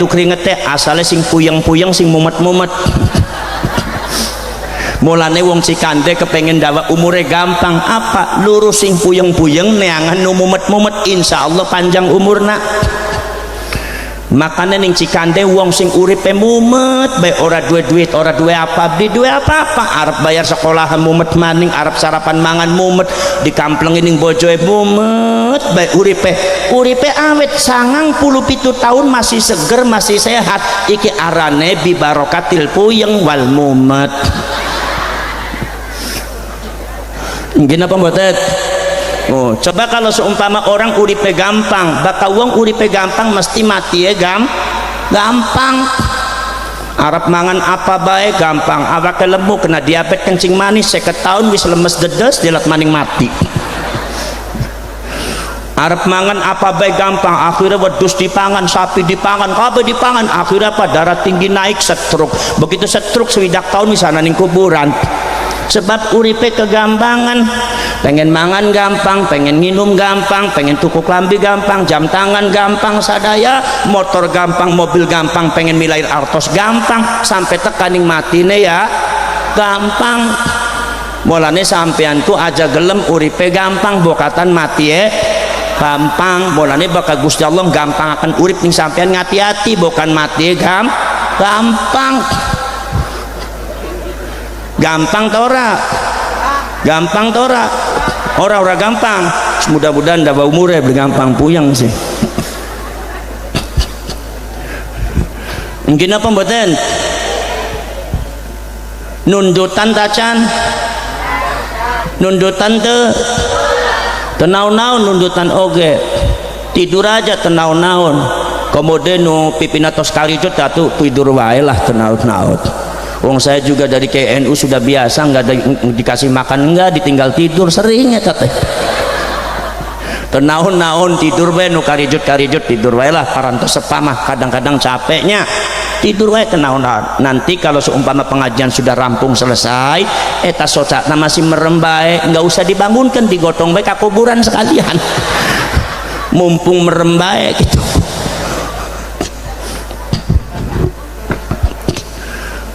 kringete asale sing puyeng-puyeng sing mumet-mumet. Mulane wong Cikande kepengen dawa umure gampang apa? Lurus sing puyeng-puyeng neangan nu mumet-mumet insyaallah panjang umurna. Makanya ning Cikande wong sing uripe mumet bae ora duwe duit, ora duwe apa, beli duwe apa-apa, arep bayar sekolah mumet maning, arep sarapan mangan mumet, dikamplengi ning bojoe mumet bae uripe awet 97 tahun masih seger, masih sehat. Iki arane bi barokatil puyeng wal mumet. Mungkin apa mboten? Oh, coba kalau seumpama orang uripe gampang, bakal wong uripe gampang mesti mati ya gampang. Arab mangan apa baik gampang, awake lemu kena diabetes kencing manis 50 tahun wis lemes dedes dilat maning mati. Arab mangan apa baik gampang, akhirnya wedhus dipangan, sapi dipangan, kabeh dipangan, akhirnya apa darah tinggi naik stroke. Begitu stroke 20 tahun di sana ning kuburan. Sebab uripe kegampangan, pengen mangan gampang, pengen minum gampang, pengen tuku klambi gampang, jam tangan gampang sadaya, motor gampang, mobil gampang, pengen milair artos gampang, sampai tekaning matine ya gampang. Mulane sampean ku aja gelem uripe gampang, bokatan mati gampang. Mulane bakal Gusti Allah gampang akan urip ning sampean, ngati-hati bukan mati gampang. Gampang tora, gampang tora, ora gampang. Mudah-mudahan dawa umure gampang puyeng sih. Mungkin apa mboten? Nundutan tacan, nundutan tenau-naun nundutan oge, tidur aja tenau-naun. Kemudian nu pipinatos kalijut tatu tidur wae lah tenau-naun. Wong saya juga dari KNU sudah biasa nggak dikasih makan enggak, ditinggal tidur seringnya teh. Tenahun-nahun tidur wae nu karijut tidur wae lah parantos sepamah, kadang-kadang capeknya tidur wae tenahun. Nanti kalau seumpama pengajian sudah rampung selesai, eta socakna masih merem bae, nggak usah dibangunkan, digotong bae ka kuburan sekalian. Mumpung merem bae gitu.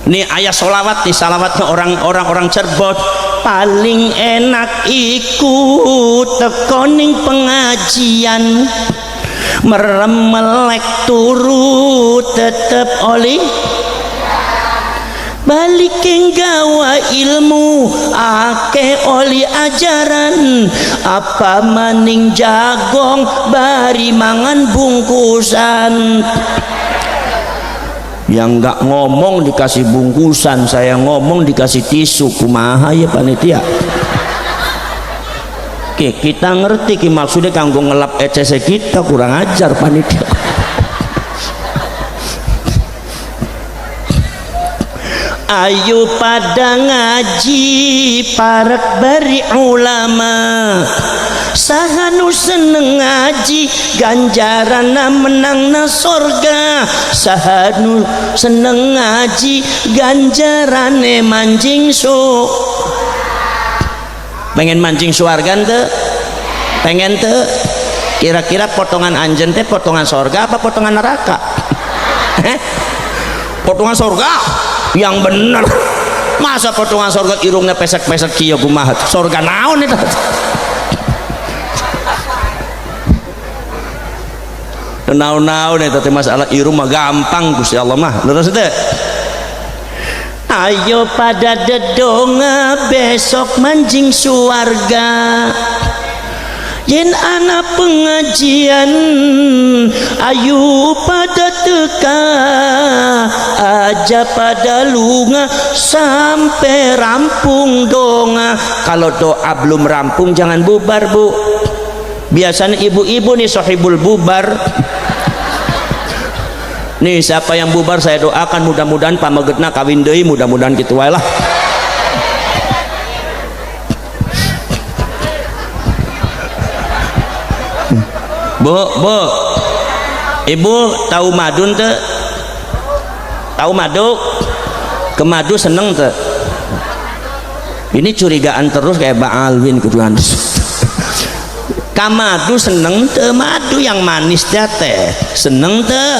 Ini ayat solawat nih, salawatnya orang-orang Cirebon. paling enak iku tekoning pengajian merem melek turu tetep oli balik gawa ilmu ake oli ajaran apa maning jagong bari mangan bungkusan. Yang nggak ngomong dikasih bungkusan, saya ngomong dikasih tisu, kumaha ya panitia. Oke, kita ngerti ki maksudnya kanggo ngelap ECC kita, kurang ajar panitia. Ayo pada ngaji parek bari ulama sahanu seneng ngaji ganjarana menangna sorga sahanu seneng ngaji ganjarane manjing pengen mancing suarga ente pengen te kira-kira potongan anjen teh potongan sorga apa potongan neraka? Potongan sorga yang bener. Masa potongan sorga irungnya pesek-pesek kieu kumaha sorga naon eta naon-naon eta teh masalah irung mah gampang Gusti Allah mah leres teh. Ayo pada dedonga besok manjing suarga yen anak pengajian ayu pada teka aja pada lunga sampai rampung donga. Kalau doa belum rampung jangan bubar bu. Biasanya ibu-ibu nih sohibul bubar nih, siapa yang bubar saya doakan mudah-mudahan pamagetna kawin deui, mudah-mudahan gitu wae lah. Bu, ibu tahu madun teh? Tahu madu? Ke madu seneng teh? Ini curigaan terus kayak Mbak Alwin keduaan. Kamadu seneng teh? Madu yang manis teh seneng teh?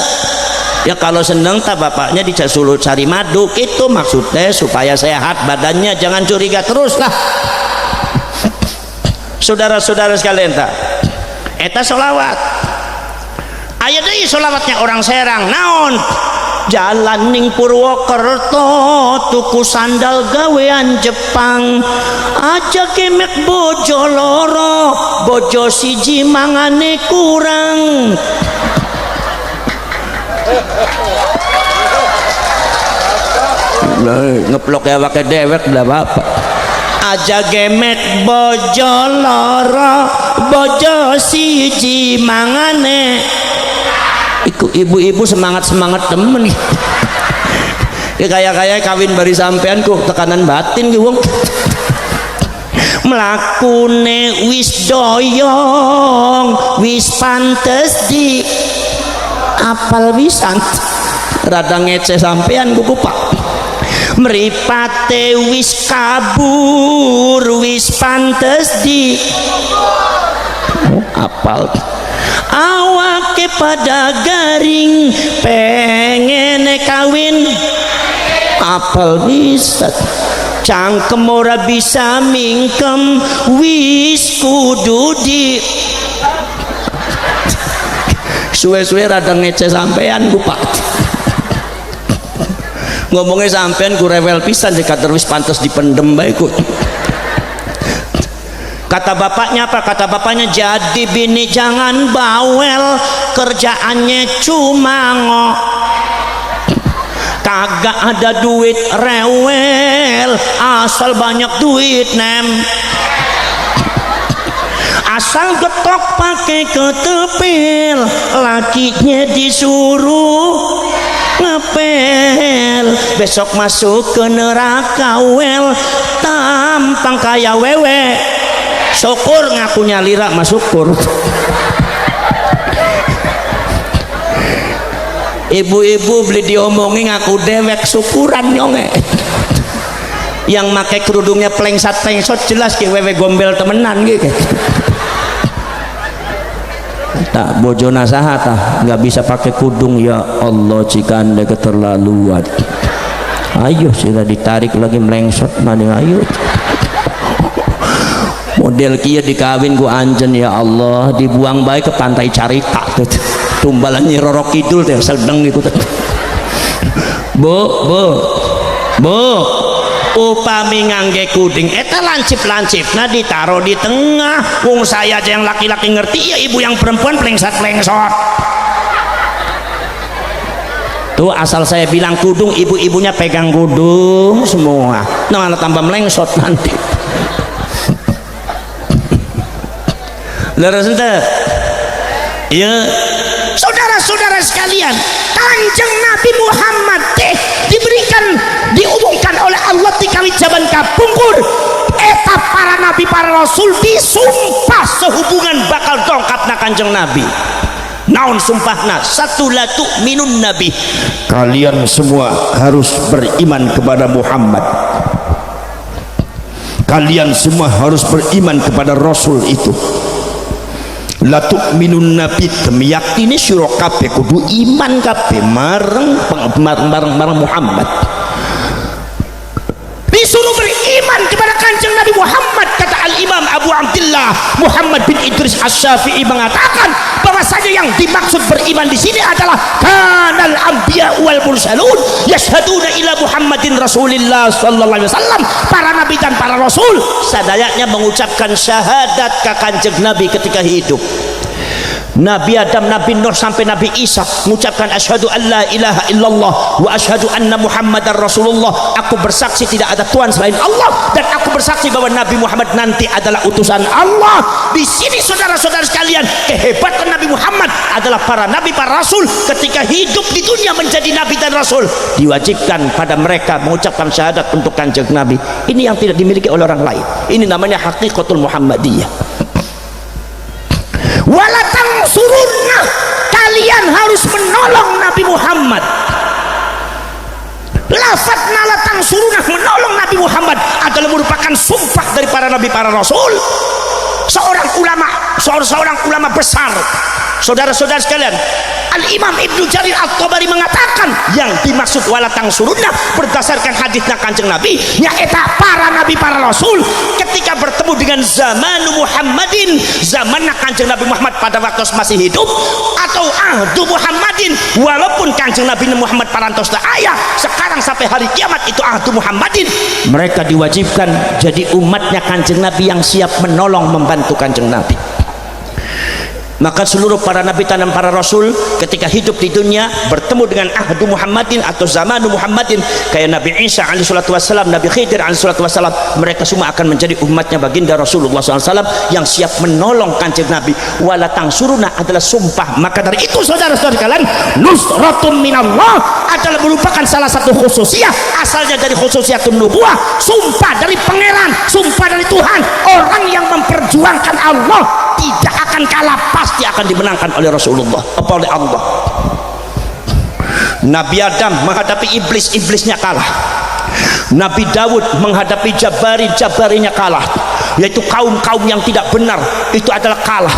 Ya kalau seneng tak bapaknya dicasulut cari madu gitu maksudnya supaya sehat badannya, jangan curiga terus lah. Saudara-saudara sekalian tak? Eta solawat aya deui solawatnya orang Serang naon jalan ning Purwokerto tuku sandal gawean Jepang aja kemek bojo loro bojo siji mangane kurang. Ngeplok ya pakai dewek dah bapak aja gemet bojo loro bojo siji mangane. Iku ibu-ibu semangat temen ya kayak kawin bari sampean ku tekanan batin ki wong mlakune wis doyong wis pantes di apal wisan rada ngece sampean ku kupak mripate wis kabur wis pantes di apal awake pada garing pengen kawin apal bisa cangkem ora bisa mingkem wis kudu di suwe-suwe rada ngece sampean ku pak ngomongnya sampean ku rewel pisan jika terus pantas dipendem baik. Kata bapaknya apa? Kata bapaknya jadi bini jangan bawel kerjaannya cuma kagak ada duit rewel asal banyak duit nem asal getok pakai ketepil lakinya disuruh ngepel besok masuk ke neraka wel tampang kaya wewe syukur ngakunya lira mas syukur. Ibu-ibu beli diomongi ngaku dewek syukuran nyonge yang make kerudungnya plengsat jelas ki wewe gombel temenan gitu tak bojo nasaha tah nggak bisa pakai kudung ya Allah jika anda keterlaluan ayo sudah ditarik lagi melengsot mana ayo model kia dikawin ku anjen ya Allah, dibuang baik ke pantai Carita tuh tumbalan Nyi Roro Kidul teh sedeng iku teh. Bu upami ngangge kuding eta lancip-lancipna ditaro di tengah, wong saya aja yang laki-laki ngerti, ya ibu yang perempuan plengsat-plengsot tuh. Asal saya bilang kudung, ibu-ibunya pegang kudung semua, nah malah tambah melengsot nanti. Leres ente ya saudara-saudara sekalian, Kanjeng Nabi Muhammad diumumkan oleh Allah di kawit zaman kapungkur eta para nabi para rasul disumpah sehubungan bakal dongkapna Kanjeng Nabi. Naon sumpahna? Satu, la tu'minun nabi, kalian semua harus beriman kepada Muhammad, kalian semua harus beriman kepada Rasul itu. La tu'minun nabi, temiyakini sira kabeh kudu iman kabeh mareng Muhammad. Disuruh beriman kepada Kanjeng Nabi Muhammad. Kata Al-Imam Abu Abdullah Muhammad bin Idris Asy-Syafi'i mengatakan bahwasanya yang dimaksud beriman di sini adalah kanal anbiya wal mursalun yashhaduna ila Muhammadin Rasulillah sallallahu alaihi wasallam. Para nabi dan para rasul sadayanya mengucapkan syahadat ke Kanjeng Nabi ketika hidup. Nabi Adam, Nabi Nuh sampai Nabi Isa mengucapkan asyhadu an la ilaha illallah wa asyhadu anna Muhammadar Rasulullah. Aku bersaksi tidak ada Tuhan selain Allah dan aku bersaksi bahwa Nabi Muhammad nanti adalah utusan Allah. Di sini saudara-saudara sekalian, kehebatan Nabi Muhammad adalah para nabi para rasul ketika hidup di dunia menjadi nabi dan rasul diwajibkan pada mereka mengucapkan syahadat untuk Kanjeng Nabi. Ini yang tidak dimiliki oleh orang lain. Ini namanya hakikatul Muhammadiyah. Walatang surunna, kalian harus menolong Nabi Muhammad. Lafaz nalatang surunna, menolong Nabi Muhammad adalah merupakan sumpah dari para nabi para rasul. Seorang ulama besar, saudara-saudara sekalian, Al-Imam Ibnu Jarir At-Tabari mengatakan yang dimaksud walatang surunna berdasarkan hadisnya Kanjeng Nabi nyaeta para nabi para rasul ketika bertemu dengan zaman Muhammadin, zamannya Kanjeng Nabi Muhammad pada waktu masih hidup, atau ahdu Muhammadin walaupun Kanjeng Nabi Muhammad parantos ayah sekarang sampai hari kiamat itu ahdu Muhammadin, mereka diwajibkan jadi umatnya Kanjeng Nabi yang siap menolong membantu Kanjeng Nabi. Maka seluruh para nabi dan para rasul ketika hidup di dunia bertemu dengan ahdu Muhammadin atau zamanu Muhammadin, kayak Nabi Isa alaihissalatu wassalam, Nabi Khidir alaihissalatu wassalam, mereka semua akan menjadi umatnya baginda Rasulullah SAW yang siap menolong Kanjeng Nabi. Walatang suruna adalah sumpah. Maka dari itu saudara-saudara sekalian, nusratun minallah adalah merupakan salah satu khususiyah, asalnya dari khususiyatun nubuwah, sumpah dari pangeran, sumpah dari Tuhan. Orang yang memperjuangkan Allah tidak akan kalah, pasti akan dimenangkan oleh Rasulullah, oleh Allah. Nabi Adam menghadapi iblisnya kalah. Nabi Daud menghadapi jabarinya kalah, yaitu kaum yang tidak benar, itu adalah kalah.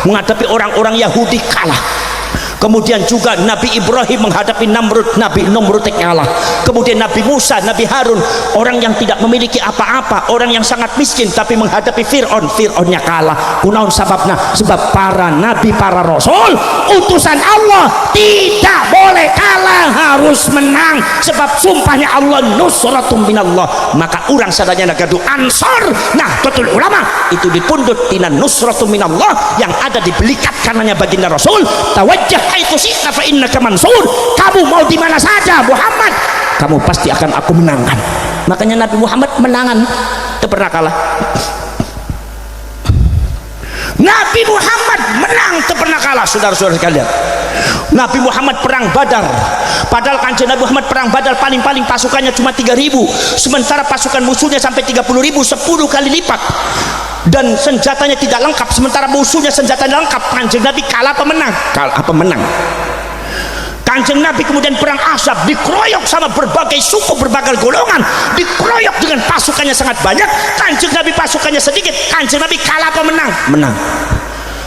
Menghadapi orang-orang Yahudi kalah. Kemudian juga Nabi Ibrahim menghadapi Nabi Namrud kalah. Kemudian Nabi Musa, Nabi Harun, orang yang tidak memiliki apa-apa, orang yang sangat miskin, tapi menghadapi Fir'aunnya kalah. Kunaon sababna? Sebab para nabi para rasul utusan Allah tidak boleh kalah, harus menang. Sebab sumpahnya Allah nusratum minallah. Maka orang sadanya nagadu ansor, nah totul ulama itu dipundut tina nusratum minallah yang ada di belikat kanannya baginda Rasul. Tawajjah haitsu syi'ta fa innaka mansur. Kamu mau di mana saja Muhammad, kamu pasti akan aku menangkan. Makanya Nabi Muhammad menangan, tidak pernah kalah. Nabi Muhammad menang, tidak pernah kalah, saudara-saudara sekalian. Nabi Muhammad perang Badar, padahal Kanjeng Nabi Muhammad perang Badar paling-paling pasukannya cuma 3.000, sementara pasukan musuhnya sampai 30.000, 10 kali lipat, dan senjatanya tidak lengkap, sementara musuhnya senjatanya lengkap. Kanjeng Nabi kalah apa menang? Kalah apa menang? Kanjeng Nabi kemudian perang Ahzab, dikeroyok sama berbagai suku, berbagai golongan, dikeroyok dengan pasukannya sangat banyak. Kanjeng Nabi pasukannya sedikit, Kanjeng Nabi kalah apa menang? Menang.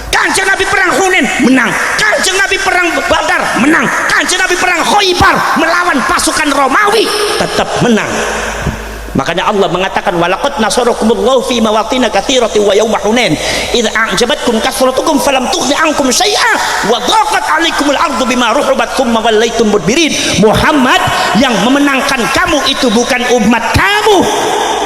Kanjeng Nabi perang Hunain menang, Kanjeng Nabi perang Badar menang, Kanjeng Nabi perang Khaybar melawan pasukan Romawi tetap menang. Makanya Allah mengatakan walaqad nasarakumullahu fi mawatin katsiratin wa yauma hunain idza a'jabatkum kasratukum falam tughni ankum syai'a wa dhaqat 'alaikumul ardu bima rahabat tsumma wallaitum mudbirin. Muhammad, yang memenangkan kamu itu bukan umat kamu,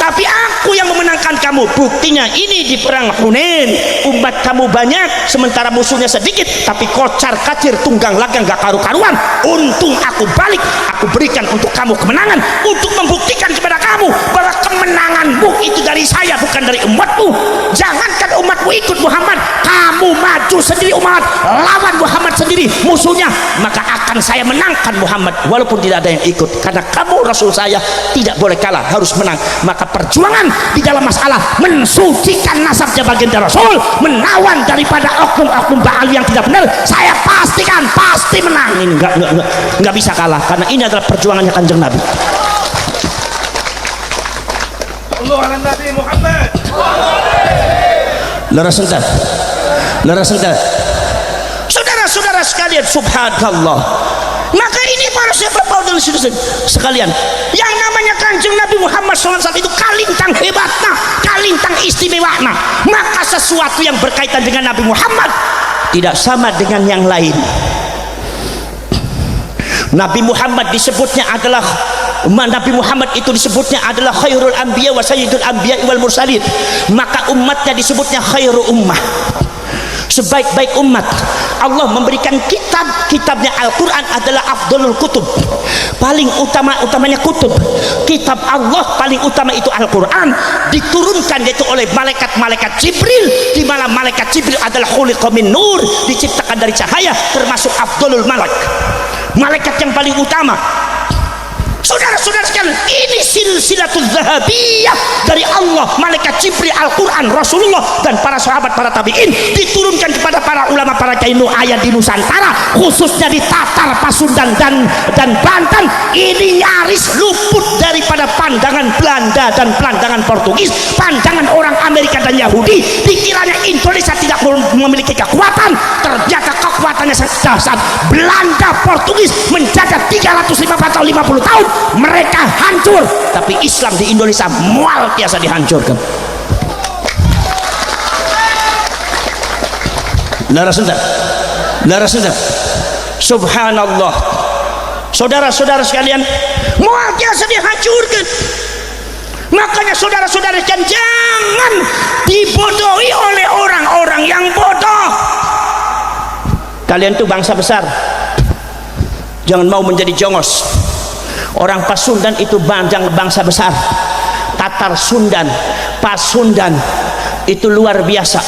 tapi aku yang memenangkan kamu. Buktinya ini di perang Hunain, umat kamu banyak sementara musuhnya sedikit, tapi kocar kacir tunggang langgang gak karu-karuan. Untung aku balik, aku berikan untuk kamu kemenangan, untuk membuktikan kepada kamu bahwa kemenanganmu itu dari saya, bukan dari umatmu. Jangankan umatmu ikut Muhammad, kamu maju sendiri umat, lawan Muhammad sendiri musuhnya, maka akan saya menangkan Muhammad walaupun tidak ada yang ikut, karena kamu Rasul saya, tidak boleh kalah, harus menang. Maka perjuangan di dalam masalah mensucikan nasabnya baginda Rasul, menawan daripada oknum-oknum Baal yang tidak benar, saya pastikan pasti menang. Ini nggak bisa kalah, karena ini adalah perjuangannya Kanjeng Nabi. Allah Nabi Muhammad. Leras entar. Saudara-saudara sekalian, subhanallah. Maka ini para sahabat dan saudara sekalian, yang namanya Kanjeng Nabi Muhammad SAW itu kalintang hebatna, kalintang istimewanya. Maka sesuatu yang berkaitan dengan Nabi Muhammad tidak sama dengan yang lain. Nabi Muhammad disebutnya adalah khairul anbiya wa sayyidul anbiya wal mursalin. Maka umatnya disebutnya khairu ummah, sebaik-baik umat. Allah memberikan kitabnya Al-Quran adalah afdalul kutub, paling utamanya kutub. Kitab Allah paling utama itu Al-Quran, diturunkan yaitu oleh malaikat Jibril, di mana malaikat Jibril adalah khuliqa min nur, diciptakan dari cahaya, termasuk afdalul malaikat yang paling utama. Saudara-saudara sekalian, ini silsilatul zahabiyah dari Allah, malaikat Jibril, Al-Quran, Rasulullah, dan para sahabat, para tabi'in, diturunkan kepada para ulama, para kiai ayat di Nusantara, khususnya di Tatar, Pasundan, dan Banten. Ini nyaris luput daripada pandangan Belanda dan pandangan Portugis, pandangan orang Amerika dan Yahudi. Dikiranya Indonesia tidak memiliki kekuatan, ternyata kekuatannya sangat dahsyat. Belanda, Portugis menjaga 350 tahun, mereka hancur, tapi Islam di Indonesia mual biasa dihancurkan. Laras entar. Subhanallah. Saudara-saudara sekalian, mual biasa dihancurkan. Makanya saudara-saudara sekalian, jangan dibodohi oleh orang-orang yang bodoh. Kalian tuh bangsa besar, jangan mau menjadi jongos. Orang Pasundan itu bangsa besar, Tatar Sundan, Pasundan itu luar biasa.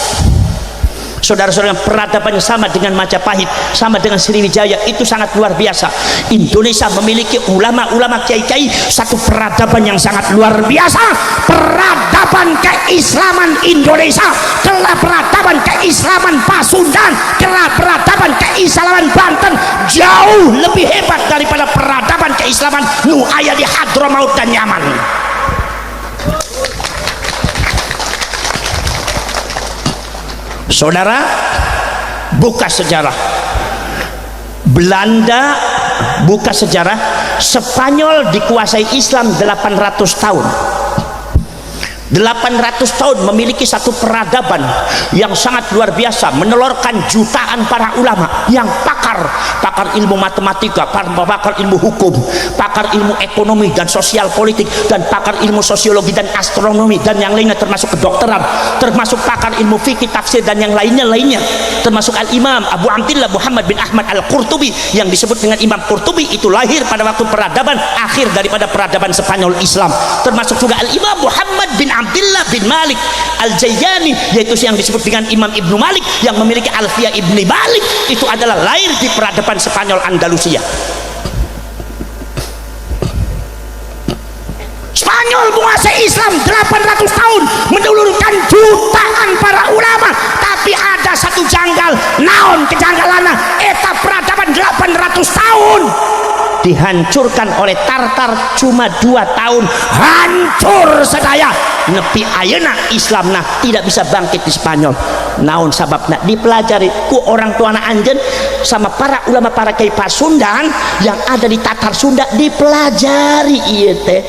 Saudara-saudara, peradabannya sama dengan Majapahit, sama dengan Sriwijaya, itu sangat luar biasa. Indonesia memiliki ulama-ulama kiai-kiai, satu peradaban yang sangat luar biasa. Peradaban keislaman Indonesia, kelah peradaban keislaman Pasundan, kelah peradaban keislaman Banten jauh lebih hebat daripada peradaban keislaman nu aya di Hadramaut dan Yaman. Saudara, buka sejarah. Belanda buka sejarah, Spanyol dikuasai Islam 800 tahun. 800 tahun memiliki satu peradaban yang sangat luar biasa, menelurkan jutaan para ulama yang pakar ilmu matematika, pakar ilmu hukum, pakar ilmu ekonomi dan sosial politik, dan pakar ilmu sosiologi dan astronomi, dan yang lainnya, termasuk kedokteran, termasuk pakar ilmu fikih, tafsir, dan yang lainnya, termasuk Al-Imam Abu Abdillah Muhammad bin Ahmad Al-Qurtubi, yang disebut dengan Imam Qurtubi. Itu lahir pada waktu peradaban akhir daripada peradaban Spanyol Islam. Termasuk juga Al-Imam Muhammad bin Abdullah bin Malik Al-Jayyani, yaitu yang disebut dengan Imam Ibnu Malik, yang memiliki Alfiyah Ibni Malik. Itu adalah lahir di peradaban Spanyol Andalusia. Spanyol menguasai Islam 800 tahun, menelurkan jutaan para ulama, tapi ada satu janggal. Naon kejanggalanna? Eta peradaban 800 tahun dihancurkan oleh Tartar cuma 2 tahun, hancur sedaya. Nepi ayeuna Islamna tidak bisa bangkit di Spanyol. naon sababna dipelajari ku orang tua anak anjen sama para ulama para kiai Pasundan yang ada di Tatar Sunda, dipelajari ieu teh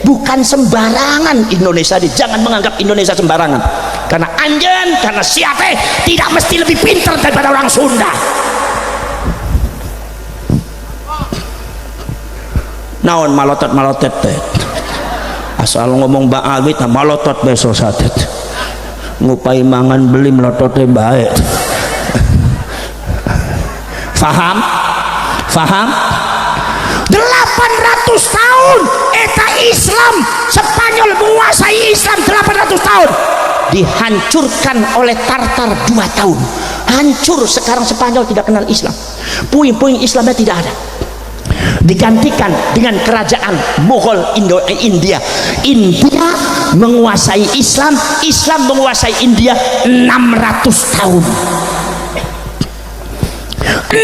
bukan sembarangan Indonesia. Jangan menganggap Indonesia sembarangan, karena anjen karena siapa tidak mesti lebih pintar daripada orang Sunda. Naon malotot teh asal ngomong ba'awit malotot besok satet ngupai mangan beli melototnya baik. Faham 800 tahun eta Islam Spanyol menguasai Islam 800 tahun dihancurkan oleh Tartar 2 tahun, hancur. Sekarang Spanyol tidak kenal Islam, puing-puing Islamnya tidak ada, digantikan dengan kerajaan Mughal India. India menguasai Islam, Islam menguasai India 600 tahun. 600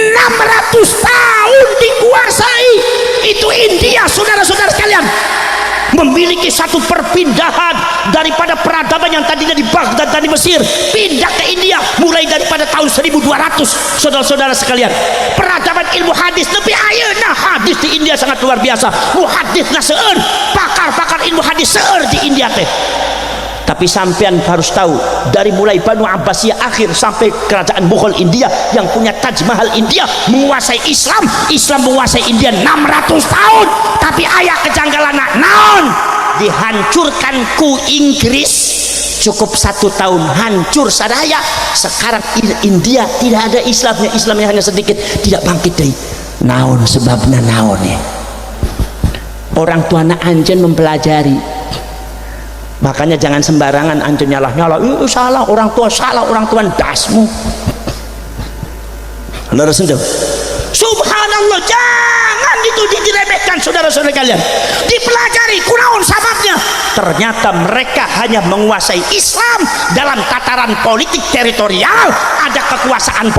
tahun dikuasai itu India, saudara-saudara sekalian. Memiliki satu perpindahan daripada peradaban yang tadinya di Baghdad dan di Mesir pindah ke India mulai daripada tahun 1200. Saudara-saudara sekalian, peradaban ilmu hadis lebih ayeuna hadis di India sangat luar biasa. Muhadisna seueur, pakar-pakar ilmu hadis seueur di India teh. Tapi sampean harus tahu, dari mulai Banu Abbasiyah akhir sampai kerajaan Mughal India yang punya Taj Mahal India menguasai Islam, Islam menguasai India 600 tahun. Tapi ayat kejanggalan naon dihancurkan ku Inggris cukup 1 tahun hancur sadaya. Sekarang India tidak ada Islamnya, Islamnya hanya sedikit, tidak bangkit deh. Naon sebabnya naon ya? Orang tua anak anjen mempelajari. Makanya jangan sembarangan anjir nyalah salah orang tua dasmu. Subhanallah, jangan itu diremehkan saudara-saudara kalian. Dipelajari kunaon sababnya. Ternyata mereka hanya menguasai Islam dalam tataran politik teritorial. Ada kekuasaan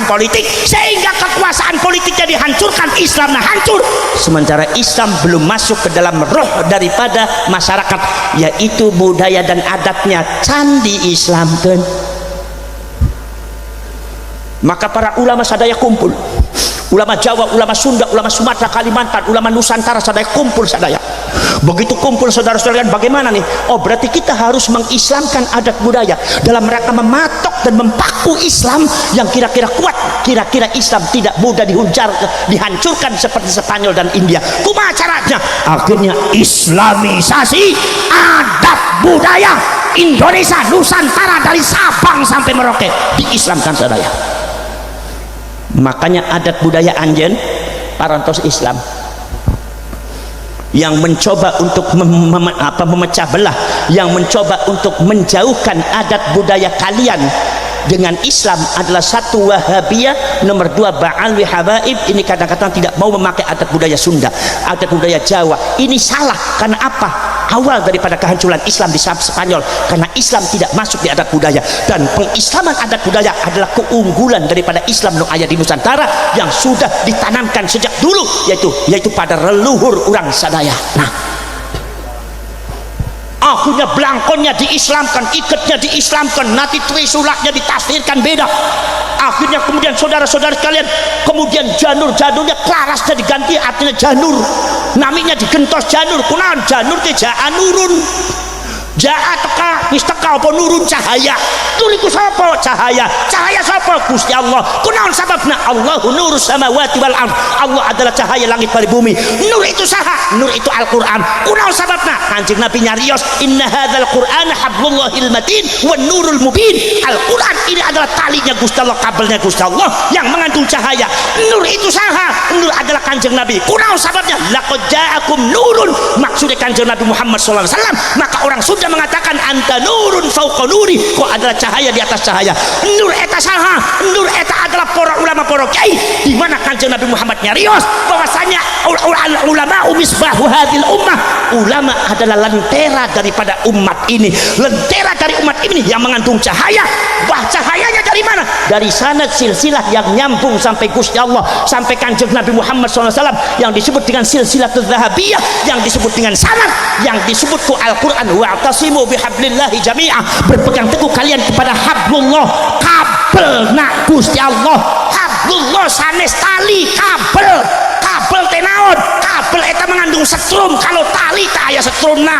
politik sehingga kekuasaan politiknya dihancurkan, Islamnya hancur. Sementara Islam belum masuk ke dalam roh daripada masyarakat, yaitu budaya dan adatnya candi Islam kan. Maka para ulama sadaya kumpul, ulama Jawa, ulama Sunda, ulama Sumatera, Kalimantan, ulama Nusantara sadaya kumpul sadaya. Begitu kumpul saudara-saudara, bagaimana nih? Oh, berarti kita harus mengislamkan adat budaya dalam rangka mematok dan mempaku Islam yang kira-kira kuat. Kira-kira Islam tidak mudah dihancurkan seperti Spanyol dan India. Kumaha caranya? Akhirnya islamisasi adat budaya Indonesia, Nusantara, dari Sabang sampai Merauke diislamkan sadaya. Makanya adat budaya anjen parantos Islam yang mencoba untuk memecah belah, yang mencoba untuk menjauhkan adat budaya kalian dengan Islam adalah satu Wahabiyah, nomor 2 Ba'al Habaib. Ini kadang-kadang tidak mau memakai adat budaya Sunda, adat budaya Jawa. Ini salah. Karena apa? Awal daripada kehancuran Islam di Spanyol karena Islam tidak masuk di adat budaya, dan pengislaman adat budaya adalah keunggulan daripada Islam yang ada di Nusantara yang sudah ditanamkan sejak dulu, yaitu pada leluhur orang sadaya. Nah, akhirnya belangkonnya diislamkan, ikatnya diislamkan, nanti trisulaknya ditafsirkan beda. Akhirnya kemudian saudara-saudara sekalian, kemudian janurnya klarasnya diganti artinya janur, namanya digentos janur. Kunaon janur teh janurun, jaa teka wis teka apa nurun cahaya. Turiku sapa cahaya sapa Gusti Allah. Kunaon sababna? Allahu nurus samawati wal ard. Allah adalah cahaya langit dan bumi. Nur itu saha? Nur itu Al-Qur'an. Kunaon sababna? Kanjeng Nabi nyarios, inna hadzal qur'ana hablullahil matin wan nurul mubin. Al-Qur'an ini adalah talinya Gusti Allah, kabelnya Gusti Allah yang mengandung cahaya. Nur itu saha? Nur adalah Kanjeng Nabi. Kunaon sababnya? Laqad ja'akum nurun. Maksudnya Kanjeng Nabi Muhammad sallallahu alaihi wasallam. Maka orang Sunda mengatakan anta nurun fauqa nuri, kok adalah cahaya di atas cahaya. Nur eta saha? Nur eta adalah para ulama, para kiai, di mana Kanjeng Nabi Muhammad nyarios bahwasanya ulama misbahu hadil ummah. Ulama adalah lentera daripada umat ini, lentera dari umat ini yang mengandung cahaya. Bah, cahayanya dari mana? Dari sanad silsilah yang nyambung sampai Gusti Allah, sampai Kanjeng Nabi Muhammad SAW, yang disebut dengan silsilatul zahabiyah, yang disebut dengan sanad, yang disebut ku Al-Quran, wa'tasimu bihablillah hablillahi jami'ah, berpegang teguh kalian kepada hablullah, kabel nak Gusti Allah. Hablullah sanes tali, kabel tenaon, kabel eta mengandung setrum, kalau tali tak aya setrumna.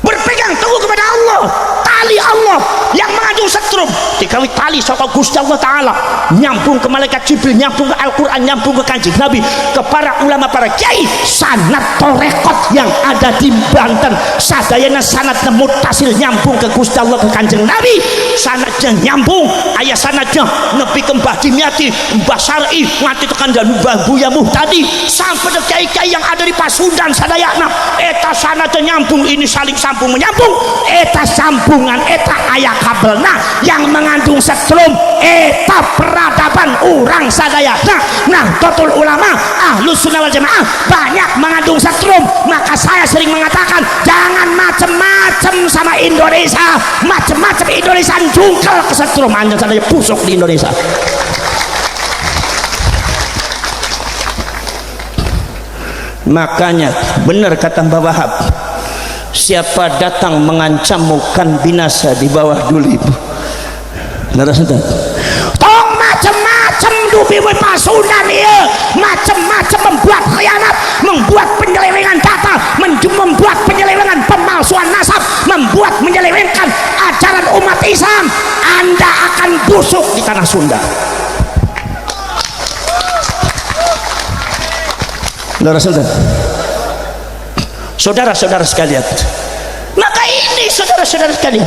Berpegang teguh kepada Allah, tali Allah yang mengandung setrum, dikawin tali saka Gusti Allah Ta'ala, nyambung ke malaikat Jibril, nyambung ke Al-Quran, nyambung ke Kanjeng Nabi, ke para ulama, para kiai. Sanad torekot yang ada di Banten sadayana sanadnya mutasil, nyambung ke Gusti Allah, ke Kanjeng Nabi, sanadnya nyambung, ayah sanadnya nepi ke Mbah Dimyati, Mbah Syar'i, ngati tekan dan Mbah Buya Muhtadi, sampai ke kiai-kiai yang ada di Pasundan sadayana, eta sanadnya nyambung, ini saling sambung menyambung, eta sambungan eta ayah kabelna yang mengandung setrum, eta peradaban orang sadayana. Nah totul ulama Ahlus Sunnah wal Jamaah banyak mengandung setrum, maka saya sering mengatakan jangan macem-macem sama Indonesia, macem-macem Indonesia jungkel ke setrum, anjing sadaya busuk di Indonesia. Makanya benar kata Mbah Wahab, siapa datang mengancammu kan binasa di bawah duli. Tong macam-macam dupi we Pasundan ieu, macam-macam membuat khianat, membuat penyelewengan data, membuat penyelewengan pemalsuan nasab, membuat menyelewengkan ajaran umat Islam. Anda akan busuk di tanah Sunda. Saudara-saudara sekalian, maka ini saudara-saudara sekalian,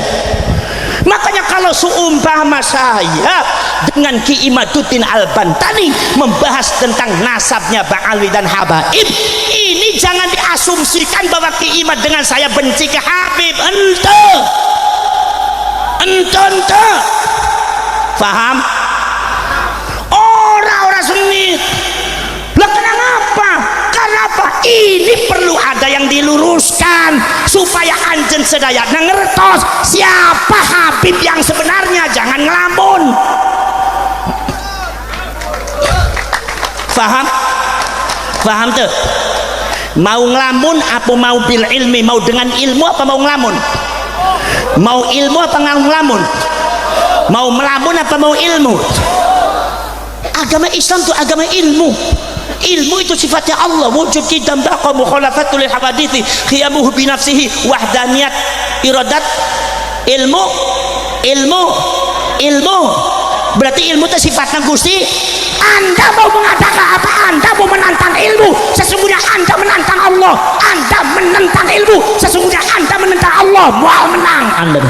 makanya kalau seumpama saya dengan Ki Imaduddin Al-Bantani membahas tentang nasabnya Bang Alwi dan Habaib, ini jangan diasumsikan bahwa Ki Imad dengan saya benci ke Habib. Ente paham? Orang-orang seni lah, kenapa? Kenapa? Ini perlu ada yang diluruskan supaya anjen sedayana ngertos siapa Habib yang sebenarnya, jangan ngelamun. Paham tuh? Mau ngelamun apa mau bil ilmi, mau dengan ilmu apa mau ngelamun? Mau ilmu apa ngelamun? Mau melamun apa mau ilmu? Agama Islam itu agama ilmu. Ilmu itu sifatnya Allah, wujud qidam baqa mukhalafatul hawadithi khiyamuhu binafsihi wahdaniyat iradat. Ilmu berarti ilmu itu sifatnya Gusti. Anda mau mengatakan apa? Anda mau menantang ilmu, sesungguhnya Anda menantang Allah. Anda menentang ilmu, sesungguhnya Anda menentang Allah. Mau menang Anda.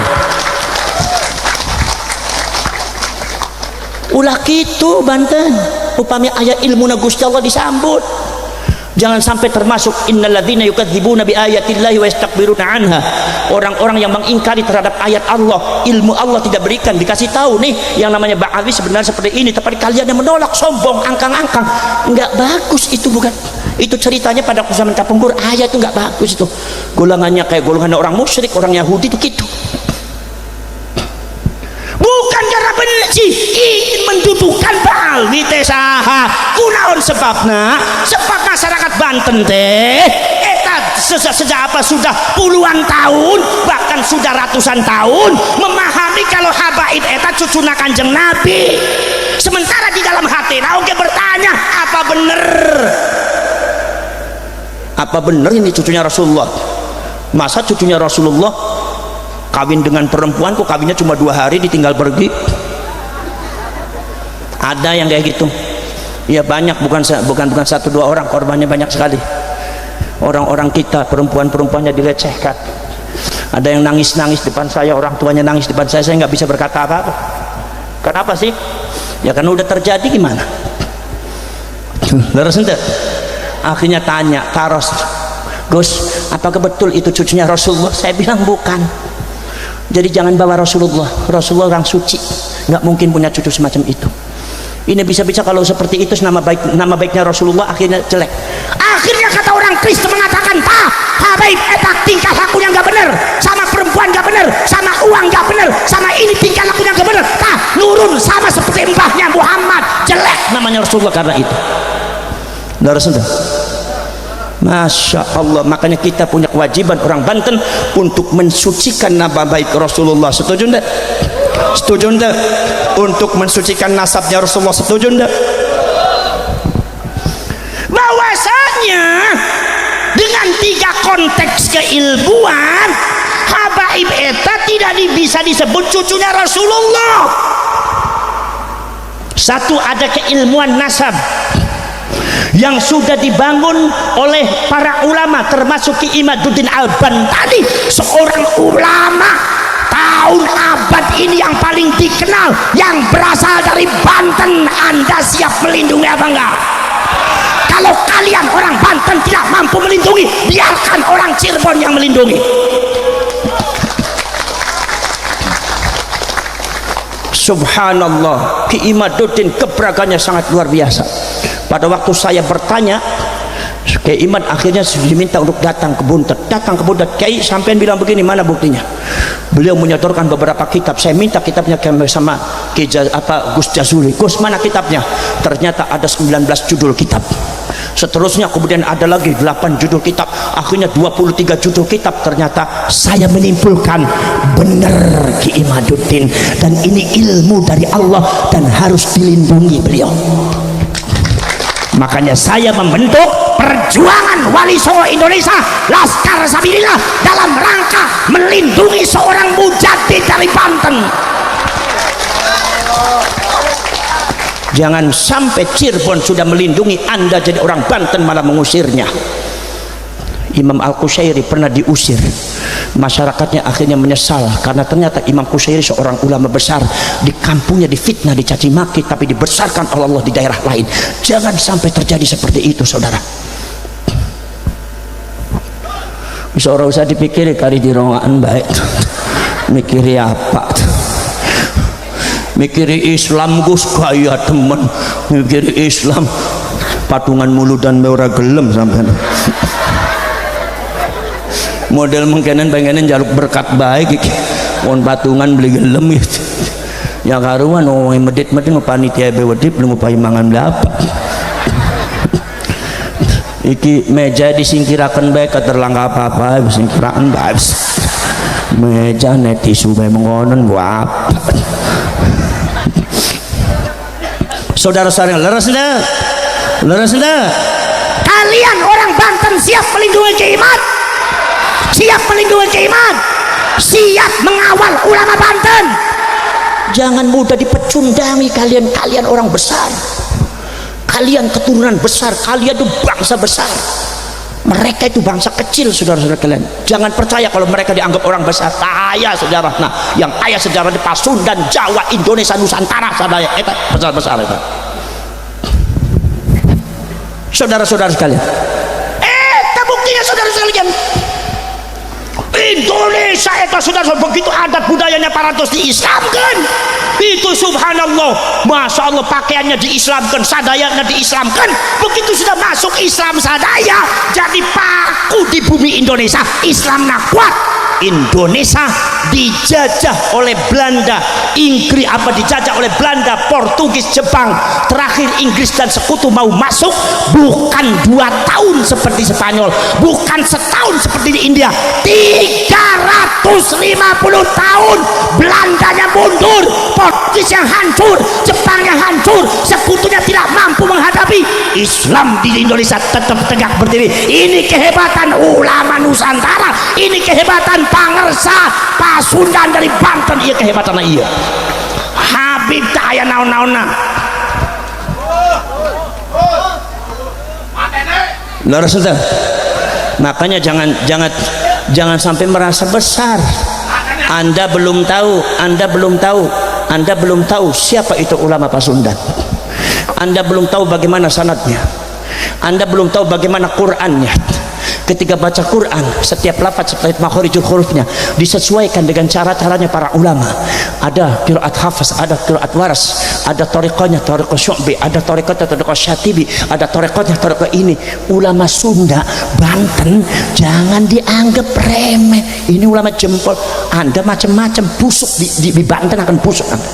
Ulah gitu Banten, upami ayat ilmu na Gusti Allah disambut. Jangan sampai termasuk innalladzina yukadzibuna bi ayatillahi wa yastakbiruna anha, orang-orang yang mengingkari terhadap ayat Allah, ilmu Allah tidak berikan, dikasih tahu nih yang namanya Ba'awi sebenarnya seperti ini, tapi kalian yang menolak, sombong, angkang-angkang. Enggak bagus itu, bukan itu ceritanya pada zaman Kapungkur. Ayat itu enggak bagus itu, golongannya kayak golongan orang musyrik, orang Yahudi itu gitu. Bukan karena benci, ingin mendudukan Ba'alwi teh saha. Kunaon sebabna? Sebab masyarakat Banten teh eta sejak apa sudah puluhan tahun, bahkan sudah ratusan tahun memahami kalau Habaib eta cucuna Kanjeng Nabi. Sementara di dalam hati oke bertanya, apa bener ini cucunya Rasulullah? Masa cucunya Rasulullah kawin dengan perempuan kok kawinnya cuma 2 hari ditinggal pergi? Ada yang kayak gitu ya, banyak, bukan 1-2 orang, korbannya banyak sekali. Orang-orang kita, perempuannya dilecehkan. Ada yang nangis-nangis depan saya, orang tuanya nangis depan saya nggak bisa berkata apa-apa. Kenapa sih? Ya karena udah terjadi, gimana? Terus ente akhirnya tanya Karos, Gus, apakah betul itu cucunya Rasulullah? Saya bilang bukan. Jadi jangan bawa Rasulullah orang suci, nggak mungkin punya cucu semacam itu. Ini bisa-bisa kalau seperti itu nama baiknya Rasulullah akhirnya jelek. Akhirnya kata orang Kristen mengatakan, Habaib eta tingkah lakunya nggak bener, sama perempuan nggak bener, sama uang nggak bener, sama ini tingkah lakunya nggak bener, nurun sama seperti mbahnya Muhammad, jelek namanya Rasulullah karena itu. Masya Allah. Makanya kita punya kewajiban orang Banten untuk mensucikan nama baik Rasulullah. Setuju enggak? Setuju enggak? Untuk mensucikan nasabnya Rasulullah. Setuju enggak? Bahwasanya dengan 3 konteks keilmuan, habaib eta tidak bisa disebut cucunya Rasulullah. Satu, ada keilmuan nasab yang sudah dibangun oleh para ulama, termasuk Ki Imaduddin Al-Bantani, seorang ulama tahun abad ini yang paling dikenal, yang berasal dari Banten. Anda siap melindungi apa enggak? Kalau kalian orang Banten tidak mampu melindungi, biarkan orang Cirebon yang melindungi. Subhanallah, Ki Imaduddin keberagamannya sangat luar biasa. Pada waktu saya bertanya, Kiai Imad akhirnya diminta untuk datang ke Buntet. Datang ke Buntet, Kiai sampean bilang begini, mana buktinya? Beliau menyodorkan beberapa kitab. Saya minta kitabnya sama Gus Jazuli. Gus, mana kitabnya? Ternyata ada 19 judul kitab. Seterusnya kemudian ada lagi 8 judul kitab, akhirnya 23 judul kitab. Ternyata saya menyimpulkan benar Ki Imaduddin, dan ini ilmu dari Allah dan harus dilindungi beliau. Makanya saya membentuk perjuangan Wali Songo Indonesia, Laskar Sabilillah, dalam rangka melindungi seorang mujadid dari Banten. Jangan sampai Cirebon sudah melindungi Anda, jadi orang Banten malah mengusirnya. Imam Al-Qushairi pernah diusir, masyarakatnya akhirnya menyesal karena ternyata Imam Qushairi seorang ulama besar, di kampungnya difitnah, dicaci maki, tapi dibesarkan oleh Allah di daerah lain. Jangan sampai terjadi seperti itu, saudara. Seorang usah dipikir kali di rongaan baik, mikiri apa? Mikiri Islam Gus kaya temen, mikiri Islam patungan mulut dan meura gelem sampai model mengkenan pengenan jaluk berkat baik on patungan beli gelem ya karuan oh medit-medit panitia bewedip belum upai mangan berapa iki meja disingkirakan baik keterlangka apa-apa disingkirakan baik meja netisu baik mengonon buat saudara-saudara leres enggak? Leres enggak? Kalian orang Banten siap melindungi Kiai Imad? Siap melindungi Kiai Imad? Siap mengawal ulama Banten? Jangan mudah dipecundangi kalian orang besar. Kalian keturunan besar, kalian itu bangsa besar. Mereka itu bangsa kecil, saudara-saudara kalian. Jangan percaya kalau mereka dianggap orang besar. Kaya sejarah. Nah, yang kaya sejarah di Pasundan, Jawa, Indonesia, Nusantara, sadaya eta besar-besar eta. Saudara-saudara sekalian. Buktinya saudara-saudara sekalian. Indonesia itu sudah begitu adat budayanya 400 diislamkan. Itu subhanallah, masya Allah, pakaiannya diislamkan, sadayanya diislamkan. Begitu sudah masuk Islam sadaya, jadi paku di bumi Indonesia. Islam nak kuat. Indonesia dijajah oleh Belanda, Inggris dijajah oleh Belanda, Portugis, Jepang. Terakhir Inggris dan sekutu mau masuk, bukan 2 tahun seperti Spanyol, bukan setahun seperti di India, 350 tahun. Belandanya mundur, Portugis yang hancur, Jepang yang hancur, sekutunya tidak mampu menghadapi. Islam di Indonesia tetap tegak berdiri. Ini kehebatan ulama Nusantara, ini kehebatan pangersa Pasundan dari Banten, iya kehebatan iya. Habib tak aya naon-naonna. Lurus sudah. Makanya jangan sampai merasa besar. Anda belum tahu siapa itu ulama Pasundan. Anda belum tahu bagaimana sanadnya. Anda belum tahu bagaimana Qur'annya. Ketika baca Quran, setiap lafaz setiap makhorijul hurufnya disesuaikan dengan cara-caranya para ulama. Ada qiraat hafaz, ada qiraat waras, ada tariqahnya tariqah syu'bi, ada tariqahnya tariqah syatibi, ada tariqahnya tariqah ini. Ulama Sunda Banten jangan dianggap remeh. Ini ulama jempol. Anda macam-macam busuk di Banten akan busuk Anda.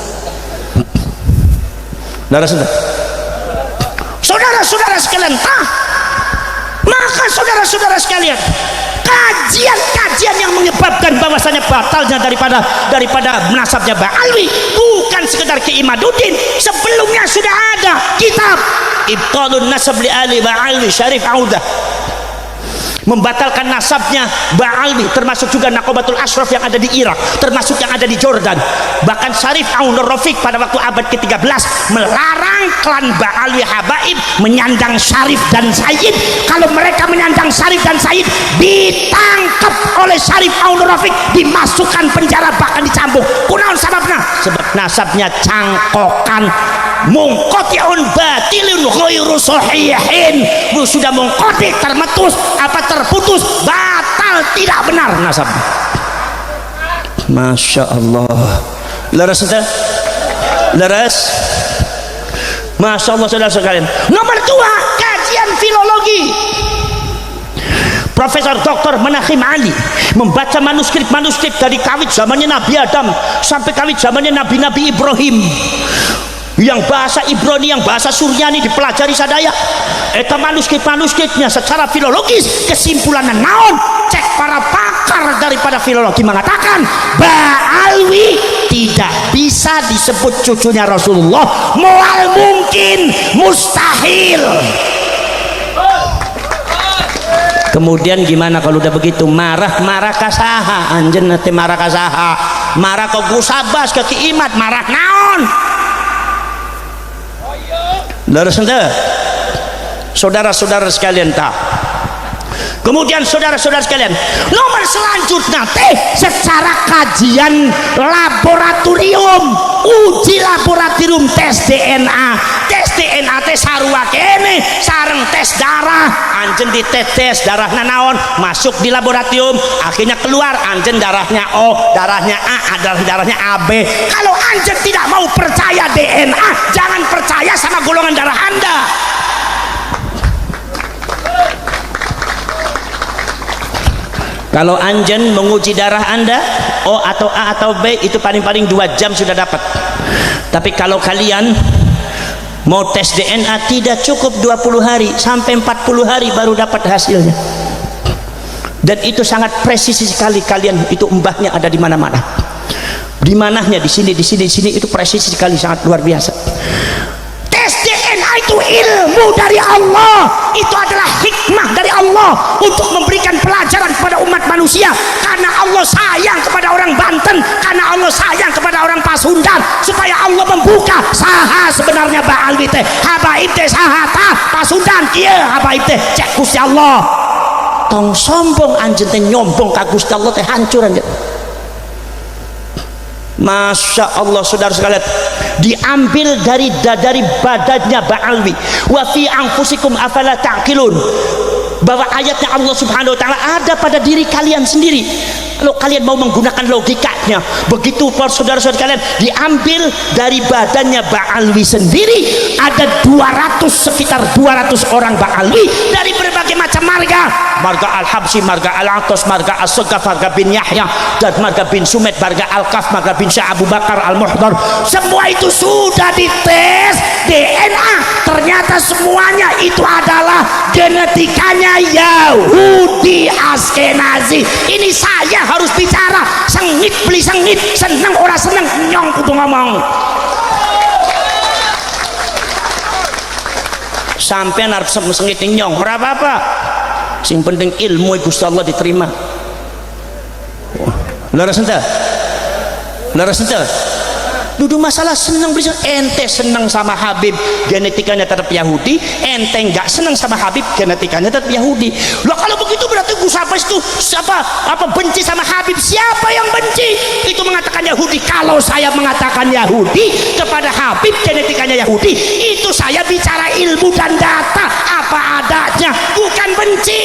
Saudara-saudara sekalian, maka Maka saudara-saudara sekalian, kajian-kajian yang menyebabkan bahwasanya batalnya daripada nasabnya Ba'alwi bukan sekedar Ki Imaduddin. Sebelumnya sudah ada kitab Ibtalun Nasab li Ali Ba'alwi Syarif Audah, membatalkan nasabnya Ba'alwi, termasuk juga Naqabatul Ashraf yang ada di Irak, termasuk yang ada di Jordan. Bahkan Syarif Aunur Rafiq pada waktu abad ke-13 melarang klan Ba'alwi Habaib menyandang Syarif dan Sayyid. Kalau mereka menyandang Syarif dan Sayyid, ditangkap oleh Syarif Aunur Rafiq, dimasukkan penjara, bahkan dicambuk. Kunaon sababna? Sebab nasabnya cangkokan, mungqati'un batilun ghairu sahihin. Sudah mungqati, termetus apa terputus, batal, tidak benar nasab. Masya Allah. Leres entah? Leres? Masya Allah saudara sekalian. Nomor 2, kajian filologi. Profesor Dr. Menachim Ali membaca manuskrip-manuskrip dari kawit zamannya Nabi Adam sampai kawit zamannya Nabi-Nabi Ibrahim, yang bahasa Ibrani, yang bahasa Suryani dipelajari sadaya. Eta manuskrip-manuskripnya secara filologis kesimpulannya naon? Cek para pakar daripada filologi mengatakan Ba'alwi tidak bisa disebut cucunya Rasulullah, mual mungkin, mustahil. Kemudian gimana kalau udah begitu? Marah kasaha anjen nanti, marah kasaha, marah ke Gusabas, ke Ki Imad, marah naon? Leres ente? Saudara-saudara sekalian tak. Kemudian saudara-saudara sekalian, nomor selanjutnya teh secara kajian laboratorium, uji laboratorium tes DNA. Tes DNA teh sarua kene sareng tes darah. Anjen ditetes darahnya naon, masuk di laboratorium, akhirnya keluar anjen darahnya O, darahnya A, darahnya AB. Kalau anjen tidak mau percaya DNA, jangan percaya sama golongan darah Anda. Kalau anjen menguji darah Anda O atau A atau B, itu paling-paling 2 jam sudah dapat. Tapi kalau kalian mau tes DNA, tidak cukup 20 hari, sampai 40 hari baru dapat hasilnya. Dan itu sangat presisi sekali. Kalian itu mbahnya ada di mana-mana, di mananya, di sini, itu presisi sekali, sangat luar biasa. Tes DNA itu ilmu dari Allah, itu adalah hikmah dari Allah untuk memberikan pelajaran kepada umat manusia. Karena Allah sayang kepada orang Banten, karena Allah sayang kepada orang Pasundan, supaya Allah membuka saha sebenarnya Ba'alwi teh, habaib teh saha tah, Pasundan kieu habaib teh, cek Gusti Allah. Tong sombong anjeun teh, nyombong ka Gusti Allah teh hancur anjeun. Masya Allah saudara sekalian, diambil dari badannya Ba'alwi. Wa fi anfusikum afala ta'qilun, bahwa ayatnya Allah Subhanahu wa taala ada pada diri kalian sendiri. Kalau kalian mau menggunakan logikanya, begitu saudara-saudara kalian, diambil dari badannya Ba'alwi sendiri. Ada sekitar 200 orang Ba'alwi dari berbagai macam marga Al-Habsyi, marga Al-Atas, marga As-Sagaf, marga bin Yahya, dan marga bin Sumed, marga Al-Kaf, marga bin Syah Abu Bakar Al-Muhdar. Semua itu sudah dites DNA, ternyata semuanya itu adalah genetikanya Yahudi Askenazi. Ini saya harus bicara, sengit beli sengit, seneng orang seneng, nyong kudu ngomong. Sampai harus sengit nyong, ora apa-apa, sing penting ilmu Gusti Allah diterima. Leres ente? Leres ente? Dudu masalah senang bisa, ente senang sama Habib genetikanya tetap Yahudi, ente enggak senang sama Habib genetikanya tetap Yahudi. Loh kalau begitu berarti Gusabas itu apa benci sama Habib? Siapa yang benci? Itu mengatakan Yahudi. Kalau saya mengatakan Yahudi kepada Habib genetikanya Yahudi, itu saya bicara ilmu dan data apa adanya, bukan benci.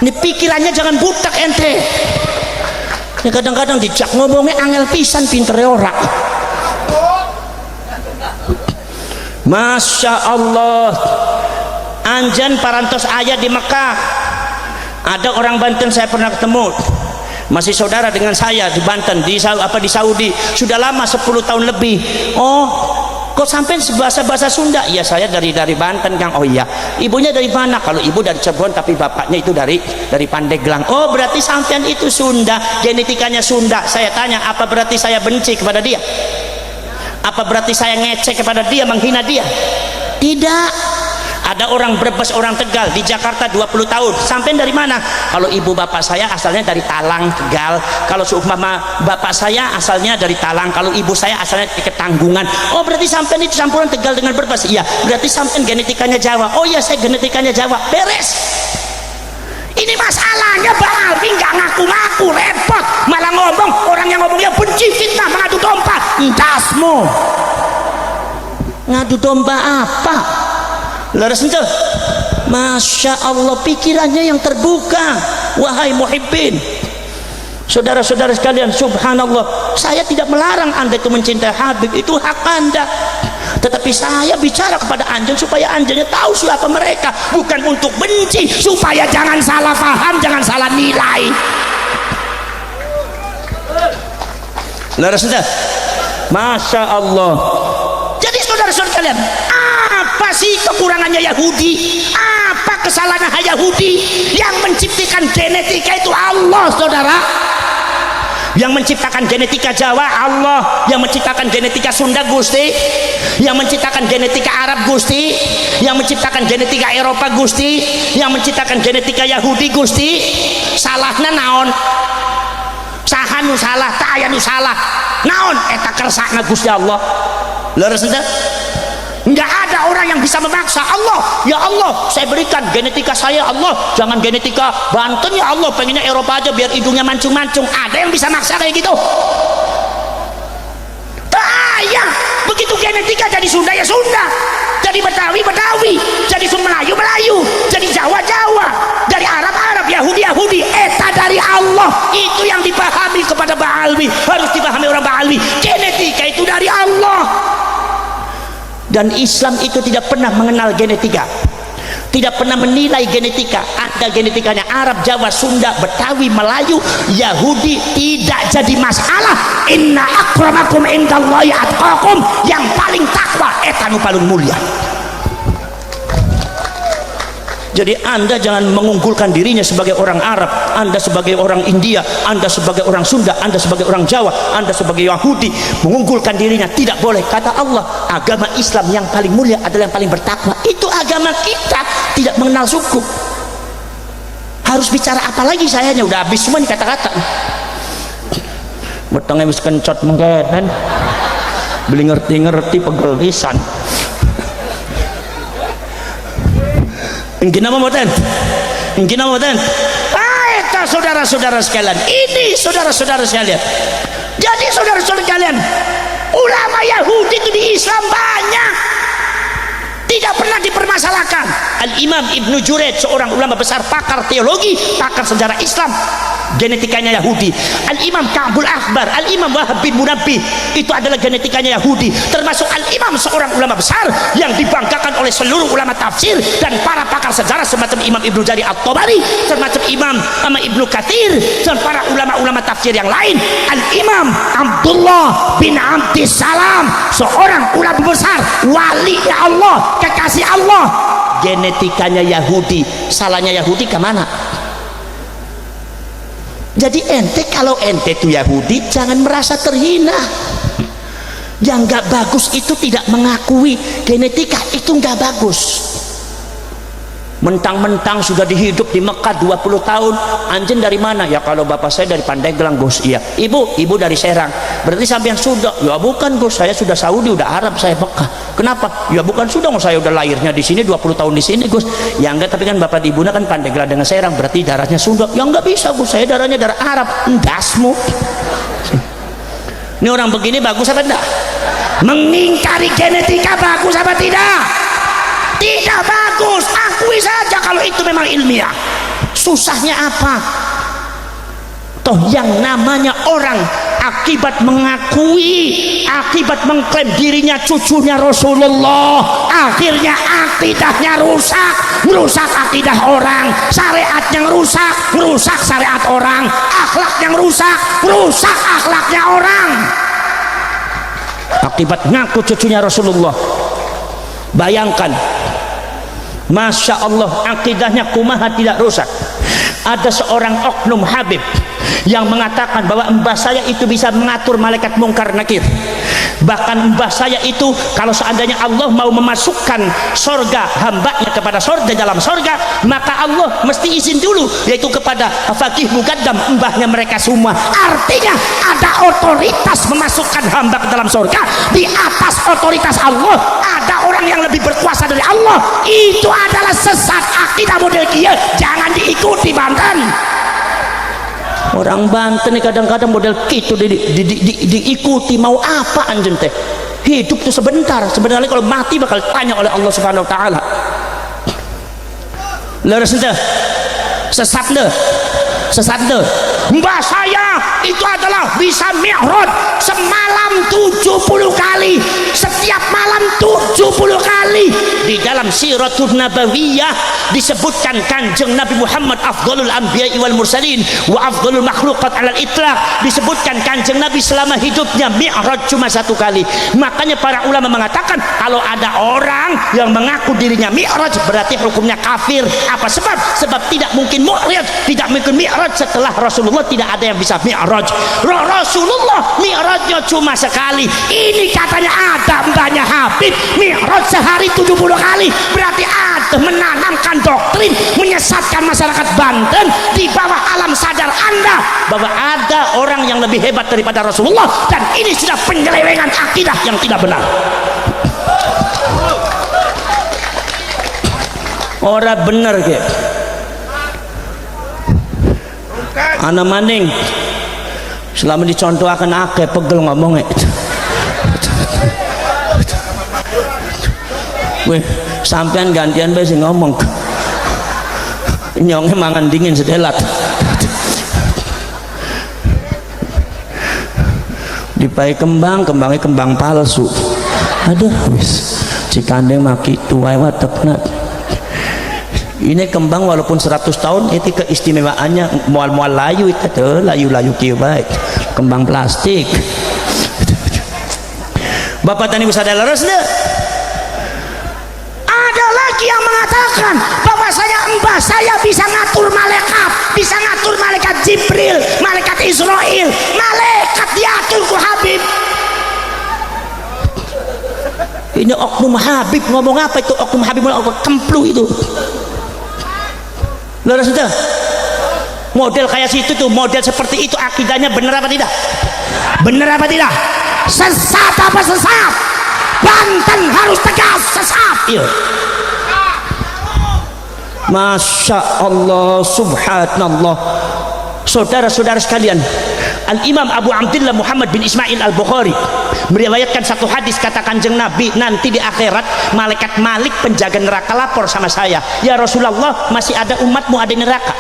Ini pikirannya jangan butak ente. Ya kadang-kadang dijak ngomongnya angel pisan, pinter ora. Masya Allah, anjan parantos ayat di Mekah. Ada orang Banten saya pernah ketemu, masih saudara dengan saya di Banten, di Saudi, sudah lama 10 tahun lebih. Oh, kok sampai bahasa Sunda? Ya saya dari Banten Kang. Oh iya, ibunya dari mana? Kalau ibu dari Cirebon tapi bapaknya itu dari Pandeglang. Oh berarti sampean itu Sunda, genetikanya Sunda. Saya tanya, apa berarti saya benci kepada dia? Apa berarti saya ngecek kepada dia, menghina dia? Tidak. Ada orang Brebes, orang Tegal di Jakarta 20 tahun. Sampai dari mana? Kalau ibu bapak saya asalnya dari Talang, Tegal. Kalau seumpama bapak saya asalnya dari Talang, kalau ibu saya asalnya dari Ketanggungan. Oh berarti sampai itu campuran Tegal dengan Brebes. Iya, berarti sampai genetikanya Jawa. Oh iya, saya genetikanya Jawa. Beres. Ini masalahnya Bang Alwi nggak ngaku-ngaku, repot. Malah ngomong, orang yang ngomongnya benci, fitnah, mengadu domba. Dasmu. Ngadu domba apa? Laras ente, Masya Allah, pikirannya yang terbuka. Wahai muhibbin, saudara-saudara sekalian, subhanallah, saya tidak melarang anda itu mencintai Habib, itu hak anda. Tetapi saya bicara kepada anjing supaya anjingnya tahu siapa mereka, bukan untuk benci, supaya jangan salah paham, jangan salah nilai. Laras ente, Masya Allah. Jadi saudara-saudara sekalian, apa sih kekurangannya Yahudi? Apa kesalahan Yahudi? Yang menciptakan genetika itu Allah, saudara. Yang menciptakan genetika Jawa Allah, yang menciptakan genetika Sunda Gusti, yang menciptakan genetika Arab Gusti, yang menciptakan genetika Eropa Gusti, yang menciptakan genetika Yahudi Gusti. Salahna naon? Sahanu salah, ta'ayanu salah. Naon eta kersakna Gusti Allah. Leres ente? Enggak ada orang yang bisa memaksa Allah. Ya Allah, saya berikan genetika saya, Allah, jangan genetika Banten ya Allah, pengennya Eropa aja biar hidungnya mancung-mancung. Ada yang bisa maksa kayak gitu? Ya, begitu genetika jadi Sunda ya Sunda, jadi Betawi Betawi, jadi Melayu Melayu, jadi Jawa Jawa, dari Arab Arab, Yahudi Yahudi. Eta dari Allah. Itu yang dipahami kepada Ba'alwi, harus dipahami orang Ba'alwi. Genetika itu dari Allah. Dan Islam itu tidak pernah mengenal genetika, tidak pernah menilai genetika. Ada genetikanya Arab, Jawa, Sunda, Betawi, Melayu, Yahudi, tidak jadi masalah. Inna akramakum indallahi atqakum, yang paling takwa eta nu paling mulia. Jadi anda jangan mengunggulkan dirinya sebagai orang Arab, anda sebagai orang India, anda sebagai orang Sunda, anda sebagai orang Jawa, anda sebagai Yahudi, mengunggulkan dirinya. Tidak boleh. Kata Allah, agama Islam yang paling mulia adalah yang paling bertakwa. Itu agama kita, tidak mengenal suku. Harus bicara apa lagi sayanya? Udah habis semua nih kata-kata. Betangnya wis kencot mengkenan, beli ngerti-ngerti pegel pisan. Ingin nama boten? Ingin nama boten? Eta saudara-saudara sekalian, ini saudara-saudara sekalian. Jadi saudara-saudara sekalian, ulama Yahudi itu di Islam banyak, tidak pernah dipermasalahkan. Al-Imam Ibnu Jurayj, seorang ulama besar, pakar teologi, pakar sejarah Islam, genetikanya Yahudi. Al-Imam Ka'bul Akhbar, Al-Imam Wahab bin Munabbih, itu adalah genetikanya Yahudi. Termasuk Al-Imam, seorang ulama besar yang dibanggakan oleh seluruh ulama tafsir dan para pakar sejarah semacam Imam Ibnu Jarir At-Tabari, termasuk Imam Ibnu Katsir dan para ulama-ulama tafsir yang lain. Al-Imam Abdullah bin Abdissalam, seorang ulama besar, wali Allah, kekasih Allah, genetikanya Yahudi. Salahnya Yahudi ke mana? Jadi ente, kalau ente itu Yahudi, jangan merasa terhina. Yang nggak bagus itu tidak mengakui genetika, itu nggak bagus. Mentang-mentang sudah dihidup di Mekah 20 tahun, anjing dari mana? Ya kalau bapak saya dari Pandeglang, Gus. Iya. Ibu dari Serang. Berarti sampai yang sudah? Ya bukan, Gus, saya sudah Saudi, udah Arab, saya Mekah. Kenapa? Ya bukan sudah, saya udah lahirnya di sini, 20 tahun di sini, Gus. Ya enggak, tapi kan bapak ibunya kan Pandeglang dengan Serang, berarti darahnya Sunda. Ya enggak bisa, Gus, saya darahnya darah Arab. Endasmu. Ini orang begini bagus apa enggak? Mengingkari genetika bagus apa tidak? Tidak bagus. Akui saja kalau itu memang ilmiah. Susahnya apa? Toh yang namanya orang akibat mengakui, akibat mengklaim dirinya cucunya Rasulullah, akhirnya akidahnya rusak akidah orang, syariatnya rusak syariat orang, akhlaknya rusak akhlaknya orang. akibat ngaku cucunya Rasulullah. Bayangkan, Masya Allah, akidahnya kumaha tidak rusak. Ada seorang oknum Habib yang mengatakan bahwa mbah saya itu bisa mengatur malaikat mungkar nakir. Bahkan mbah saya itu kalau seandainya Allah mau memasukkan sorga hambanya kepada sorga dalam sorga, maka Allah mesti izin dulu, yaitu kepada Fakih Mugaddam, mbahnya mereka semua. Artinya ada otoritas memasukkan hamba ke dalam sorga di atas otoritas Allah. Ada orang yang lebih berkuasa dari Allah. Itu adalah sesat akidah model kia, jangan diikuti Banten. Orang Banten kadang-kadang model gitu diikuti. Mau apa anjing teh? Hidup tuh sebentar, sebenarnya kalau mati bakal tanya oleh Allah Subhanahu wa taala. Leres ente, sesat ente, sesat ente. Mbah saya itu adalah bisa mi'raj semalam 70 kali, setiap malam 70 kali. Di dalam Siratul Nabawiyah disebutkan Kanjeng Nabi Muhammad afdhalul anbiya'i wal mursalin wa afdhalul makhluqat alal itlaq. Disebutkan Kanjeng Nabi selama hidupnya mi'raj cuma 1 kali. Makanya para ulama mengatakan kalau ada orang yang mengaku dirinya mi'raj berarti hukumnya kafir. Apa sebab? Sebab tidak mungkin mu'raj, tidak mungkin mi'raj setelah Rasulullah tidak ada yang bisa mi'raj. Rasulullah mi'rajnya cuma sekali. Ini katanya ada mbahnya Habib mi'raj sehari 70 kali. Berarti ada menanamkan doktrin menyesatkan masyarakat Banten di bawah alam sadar Anda bahwa ada orang yang lebih hebat daripada Rasulullah, dan ini sudah penyelewengan akidah yang tidak benar. Ora bener ke ana maning selama dicontohaken akeh pegel ngomongnya. Weh, sampean gantian bae sing ngomong. Nyongnya mangan dingin sedelat. Dipai kembang, kembangnya kembang palsu. Aduh wis cikandeng maki tuai watekna. Ini kembang walaupun 100 tahun itu keistimewaannya mual-mual layu itu tuh, layu-layu kieu bae. Kembang plastik. Bapak tani bisa ada leres deh. Ada lagi yang mengatakan bahwa mbah saya bisa ngatur malaikat, bisa ngatur malaikat Jibril, malaikat Israel, malaikat diatur ku Habib. Ini oknum Habib ngomong apa itu? Oknum Habib ngomong kemplu itu. Leres sudah. Model kayak situ tuh, model seperti itu akidahnya benar apa tidak? Benar apa tidak? Sesat apa sesat? Banten harus tegas sesat. Iya. Masya Allah, subhanallah. Saudara-saudara sekalian, Al-Imam Abu Abdillah Muhammad bin Ismail Al-Bukhari meriwayatkan satu hadis, kata Kanjeng Nabi, nanti di akhirat malaikat Malik penjaga neraka lapor sama saya, ya Rasulullah masih ada umatmu ada di neraka.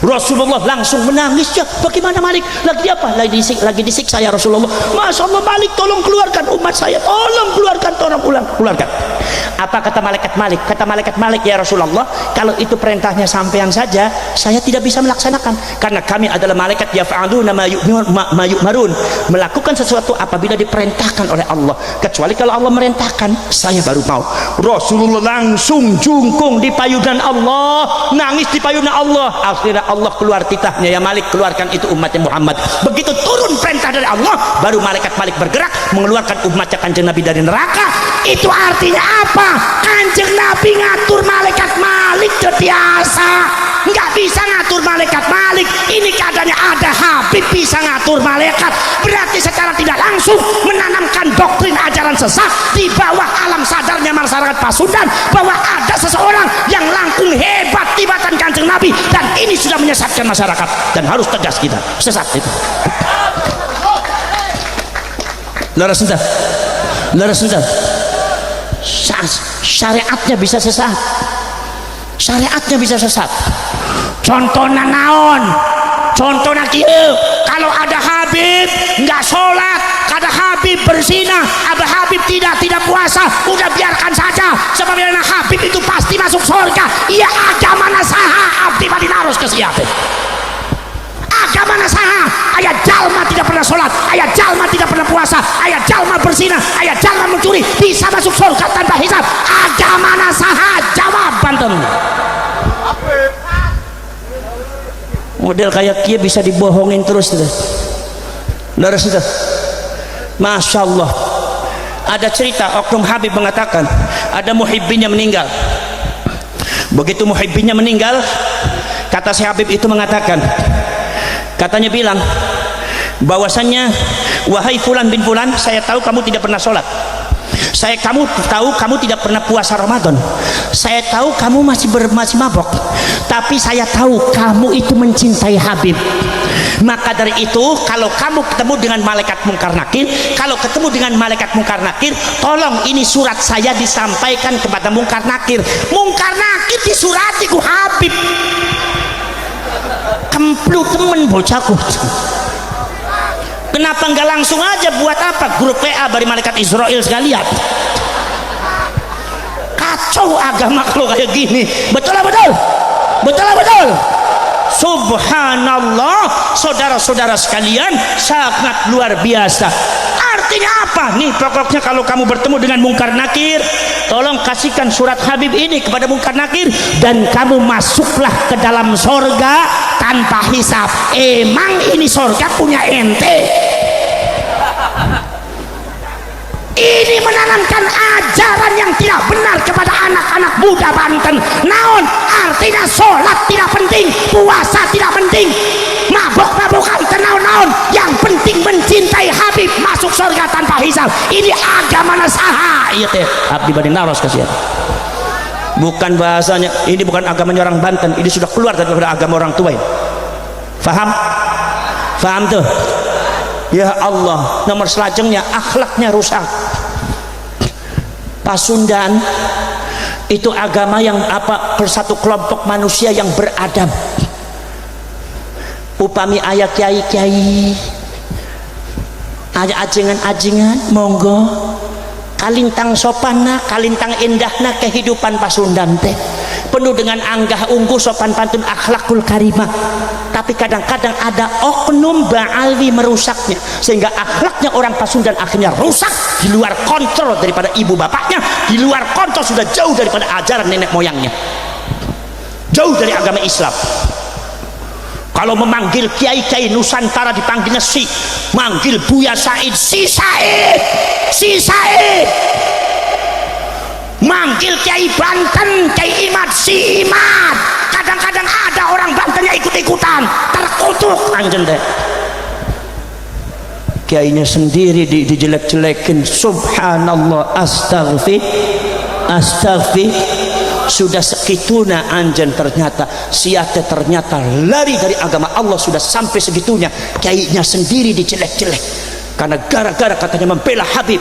Rasulullah langsung menangis, ya bagaimana Malik? Lagi apa? Lagi disiksa ya Rasulullah. Masya Allah Malik, tolong keluarkan umat saya, tolong keluarkan, tolong keluarkan. Apa kata malaikat Malik? Kata malaikat Malik, ya Rasulullah kalau itu perintahnya sampean saja saya tidak bisa melaksanakan, karena kami adalah malaikat yaf'aluna ma yu'marun, melakukan sesuatu apabila diperintahkan oleh Allah, kecuali kalau Allah merintahkan saya baru mau. Rasulullah langsung jungkung di payunan Allah, nangis di payunan Allah. Akhirnya Allah keluar titahnya, ya Malik keluarkan itu umatnya Muhammad. Begitu turun perintah dari Allah, baru malaikat Malik bergerak mengeluarkan umatnya Kanjeng Nabi dari neraka. Itu artinya apa? Kanjeng Nabi ngatur malaikat Malik biasa, nggak bisa ngatur malaikat Malik. Ini keadaannya ada Habib bisa ngatur malaikat, berarti secara tidak langsung menanamkan doktrin ajaran sesat di bawah alam sadarnya masyarakat Pasundan bahwa ada seseorang yang langkung hebat tibatan Kanjeng Nabi, dan ini sudah menyesatkan masyarakat dan harus tegas kita. Sesat itu. Leres sudah, leres sudah. Syariatnya bisa sesat, syariatnya bisa sesat. Contohnya naon? Contohnya kieu, kalau ada Habib nggak sholat, ada Habib berzina, ada Habib tidak puasa, udah biarkan saja, sebabnya Habib itu pasti masuk surga. Iya agama nasaha abdi badinaros ke siapa? agama nasaha ayat jalma tidak pernah sholat, ayat jalma tidak pernah puasa, ayat jalma berzina, ayat jalma mencuri bisa masuk surga tanpa hisab. Agama nasaha? Jawab Banten. Model kayak kia bisa dibohongin terus tuh. Laras itu, masya Allah. Ada cerita oknum Habib mengatakan ada muhibbinnya meninggal. Begitu muhibbinnya meninggal, kata si Habib itu mengatakan, katanya bilang bahwasannya, wahai fulan bin fulan, saya tahu kamu tidak pernah sholat, kamu tahu kamu tidak pernah puasa Ramadan, saya tahu kamu masih mabok, tapi saya tahu kamu itu mencintai Habib. Maka dari itu kalau kamu ketemu dengan malaikat mungkar nakir, kalau ketemu dengan malaikat mungkar nakir, tolong ini surat saya disampaikan kepada mungkar nakir. Mungkar nakir disurati ku Habib. Kemplu temen bocahku. Kenapa enggak langsung aja buat apa grup PA dari malaikat Israel sekalian? Kacau agama kalau kayak gini. Betul lah betul. Betul lah betul. Subhanallah, saudara-saudara sekalian, sangat luar biasa. Artinya apa nih? Pokoknya kalau kamu bertemu dengan mungkar nakir, tolong kasihkan surat Habib ini kepada mungkar nakir, dan kamu masuklah ke dalam sorga tanpa hisab. Emang ini sorga punya ente? Ini menanamkan ajaran yang tidak benar kepada anak-anak muda Banten. Naon artinya sholat tidak penting, puasa tidak penting, mabok-mabokan tenaun-naun, yang penting mencintai Habib, masuk surga tanpa hisab. Ini agama nasaha. Iya teh abdi bade naros kasihan. Bukan bahasanya, ini bukan agamanya orang Banten, ini sudah keluar daripada agama orang tua. Faham? Faham tuh? Ya Allah, nomor selanjutnya akhlaknya rusak. Pasundan itu agama yang apa, bersatu kelompok manusia yang beradab. Upami ayat kiai-kiai, ayat ajengan-ajengan, monggo kalintang sopana, kalintang indahna kehidupan Pasundan teh penuh dengan anggah ungguh, sopan pantun, akhlakul karimah. Tapi kadang-kadang ada oknum ba'alwi merusaknya, sehingga akhlaknya orang Pasundan akhirnya rusak, di luar kontrol daripada ibu bapaknya, di luar kontrol, sudah jauh daripada ajaran nenek moyangnya, jauh dari agama Islam. Kalau memanggil kiai-kiai Nusantara dipanggilnya si, manggil Buya Said, si Said, si Said. Manggil Kiai Banten, Kiai Imad, si Imad. Kadang-kadang ada orang Banten yang ikut-ikutan, terkutuk anjen deh. Kiainya sendiri dijelek-jelekin. Subhanallah, astaghfir. Sudah sekituna anjen, ternyata siate ternyata lari dari agama Allah, sudah sampai segitunya. Kiainya sendiri dijelek-jelek karena gara-gara katanya membela Habib.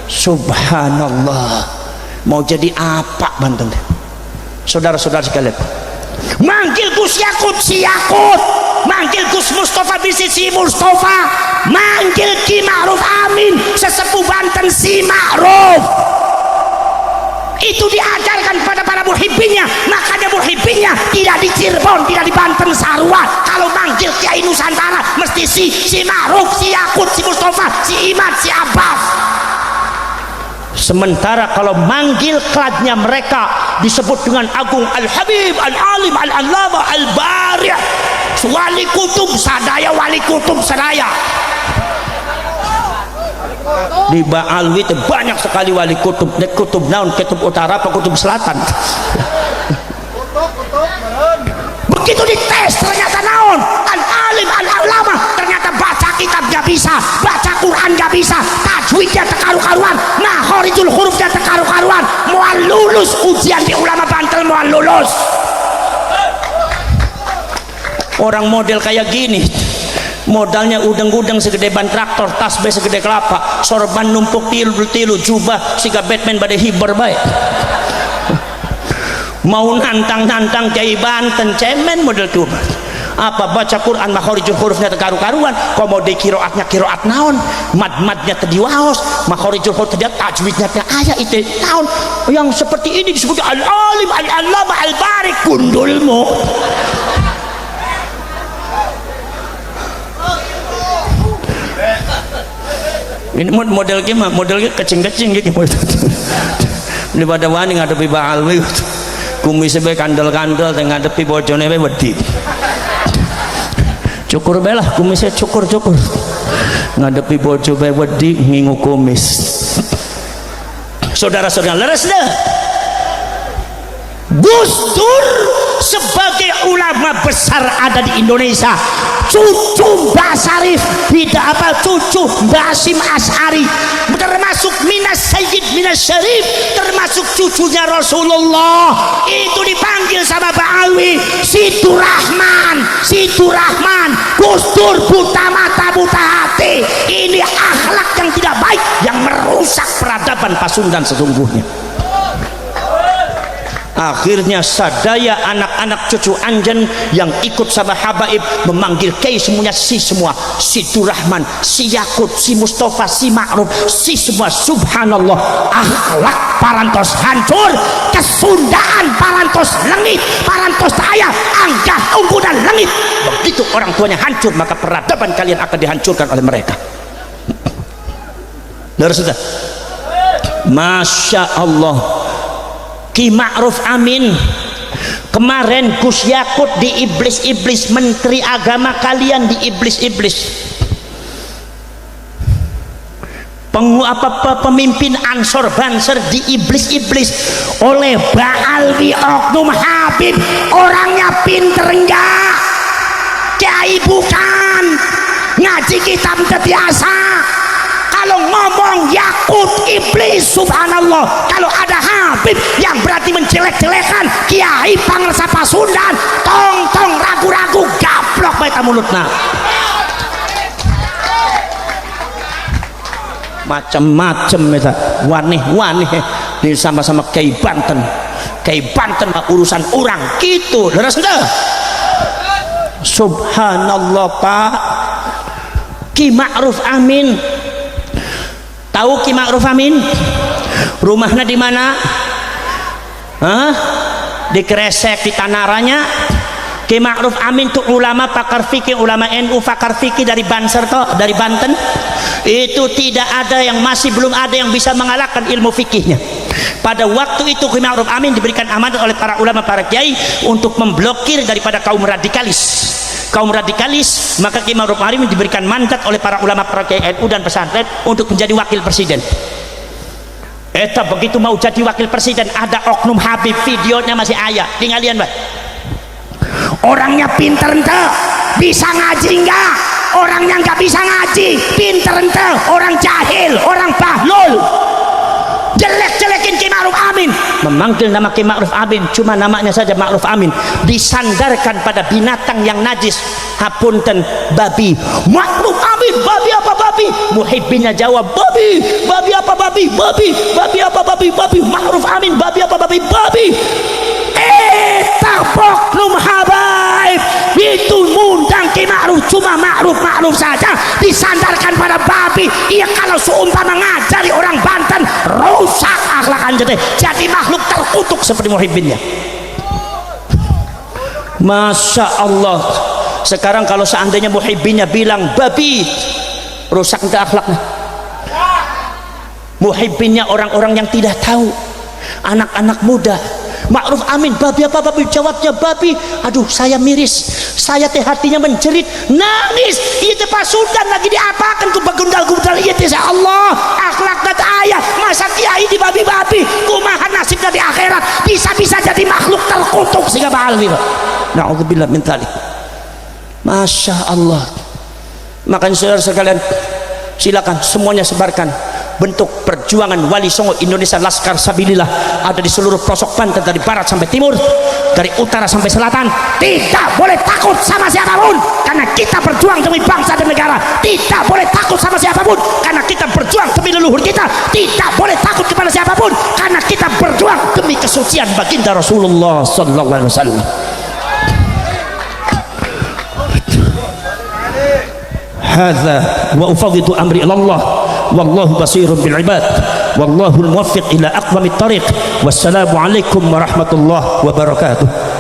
Subhanallah. Mau jadi apa Banten? Saudara-saudara sekalian, manggil Gus Yakut, si Yakut, manggil Gus Mustafa bisi si Mustafa, manggil Ki Ma'ruf Amin sesepuh Banten si Ma'ruf. Itu diajarkan pada para muhibbinnya. Makanya muhibbinnya tidak di Cirebon, tidak di Banten Sarua. Kalau manggil Kiai Nusantara mesti si Ma'ruf, si Yakut, si Mustafa, si Imad, si Abbas. Sementara kalau manggil kladnya mereka disebut dengan agung, Al-Habib, Al-Alim, Al-Allama, Al-Bari', Wali Kutub Sadaya, Wali Kutub Sadaya. Di Ba'alwi itu banyak sekali wali kutub. Kutub naon, kutub utara apa kutub selatan. Begitu dites ternyata naon, Al-Alim, Al-Allama, ternyata baca kitab gak bisa, baca Quran gak bisa, tajwidnya terkaru-karuan, makhorijul hurufnya terkaru-karuan. Mual lulus ujian di ulama Banten, mual lulus. Orang model kayak gini, modalnya udang-udang segede ban traktor, tasbih segede kelapa, sorban numpuk tilu, jubah siga Batman badai hiber baik. Mau nantang-nantang Kiai Banten, cemen model tuh. Apa baca Quran makhorijul hurufnya terkaru-karuan, komode kiroatnya kiroat naon, mad-madnya tediwaos, makhorijul huruf tadi tajwidnya teh aya itu naon. Yang seperti ini disebut Al-Alim, Al-Allama, Al-Bari', kundulmu. Ini model gimana? Modelnya kecing-kecing gitu. Daripada wani ngadepi baal we. Kumis be kandel-kandel teng ngadepi bojone we wedi. Cukur bae lah kumisnya cukur-cukur. Ngadepi bojo be wedi ngingu kumis. Saudara-saudara, leres dah. Gus Dur sebagai ulama besar ada di Indonesia, cucu Mbak Sarif, tidak apa, cucu Mbak Hasyim Asy'ari, termasuk minas Sayyid minas Syarif, termasuk cucunya Rasulullah, itu dipanggil sama Pak Alwi Situ Rahman. Gus Dur buta mata buta hati. Ini akhlak yang tidak baik yang merusak peradaban Pasundan sesungguhnya. Akhirnya sadaya anak-anak cucu Anjen yang ikut sama habaib memanggil kiai semuanya si semua, Situ Rahman, si Yakut, si Mustafa, si Ma'ruf, si semua. Subhanallah, akhlak parantos hancur, kesundaan parantos lengit, parantos ayah anggah unggudan lengit. Begitu orang tuanya hancur, maka peradaban kalian akan dihancurkan oleh mereka. Lalu sudah, Masya Allah. Ki Ma'ruf Amin kemarin Gus Yakut di iblis-iblis, menteri agama kalian di iblis-iblis, pemimpin Ansor Banser di iblis-iblis oleh Ba'alwi Oknum Habib. Orangnya pinter enggak? Kiai bukan, ngaji kitab biasa. Kalau ngomong Yakut iblis, subhanallah. Kalau ada Habib yang berarti menjelek-jelekan kiai pangresa Pasundan, tong ragu-ragu gaplok baita mulutna. Macam-macam eta wanih-wanih di sama-sama kiai Banten urusan orang gitu. Leres dah. Subhanallah Pak. Ki Ma'ruf Amin, tahu Ki Ma'ruf Amin? Rumahnya di mana? Di Kresek, di Tanaranya. Ki Ma'ruf Amin tuh ulama pakar fikih, ulama NU pakar fikih dari Banser toh, dari Banten. Itu tidak ada yang, masih belum ada yang bisa mengalahkan ilmu fikihnya. Pada waktu itu Ki Ma'ruf Amin diberikan amanat oleh para ulama, para kiai untuk memblokir daripada kaum radikalis. Maka Ki Ma'ruf Amin diberikan mandat oleh para ulama, para kiai NU dan pesantren untuk menjadi wakil presiden. Eta begitu mau jadi wakil presiden, ada oknum Habib, videonya masih ayah, tinggalin Mbak. Orangnya pinter ente, bisa ngaji enggak? Orangnya enggak bisa ngaji, pinter ente, orang jahil, orang bahlul. Jelek-jelekin Ki Ma'ruf Amin, memanggil nama Ki Ma'ruf Amin, cuma namanya saja Ma'ruf Amin, disandarkan pada binatang yang najis. Hapunten, babi. Ma'ruf Amin, babi apa babi? Muhibbinnya jawab, babi. Babi apa babi? Babi. Babi apa babi? Babi. Ma'ruf Amin, babi apa babi? Babi. Oknum habaib itu mundang Ki Ma'ruf, cuma Ma'ruf saja disandarkan pada babi. Iya, kalau seumpama ngajari orang Banten, rusak akhlakan jadi makhluk terkutuk seperti muhibbinnya. Masya Allah. Sekarang kalau seandainya muhibbinnya bilang babi, rusak entah akhlaknya. Muhibbinnya orang-orang yang tidak tahu, anak-anak muda. Ma'ruf Amin, babi apa babi? Jawabnya babi. Aduh, saya miris, saya teh hatinya menjerit, nangis. Itu Pasundan lagi diapakan ku begundal-gundal. Iya teh Allah, akhlak dan ayah. Masa kiai di babi-babi, kumaha nasibnya di akhirat, bisa-bisa jadi makhluk terkutuk sehingga bahal gitu. Na'udzubillah min dzalik. Masya Allah. Makanya saudara sekalian, silakan semuanya sebarkan bentuk perjuangan Wali Songo Indonesia Laskar Sabilillah ada di seluruh pelosok Banten, dari barat sampai timur, dari utara sampai selatan. Tidak boleh takut sama siapapun karena kita berjuang demi bangsa dan negara. Tidak boleh takut sama siapapun karena kita berjuang demi leluhur kita. Tidak boleh takut kepada siapapun karena kita berjuang demi kesucian baginda Rasulullah sallallahu alaihi wasallam. Hadza wa ufawwidu amri ila Allah wallahu basirun bil ibad wallahu al muwaffiq ila aqwamit thariq. Wassalamu alaikum warahmatullahi wabarakatuh.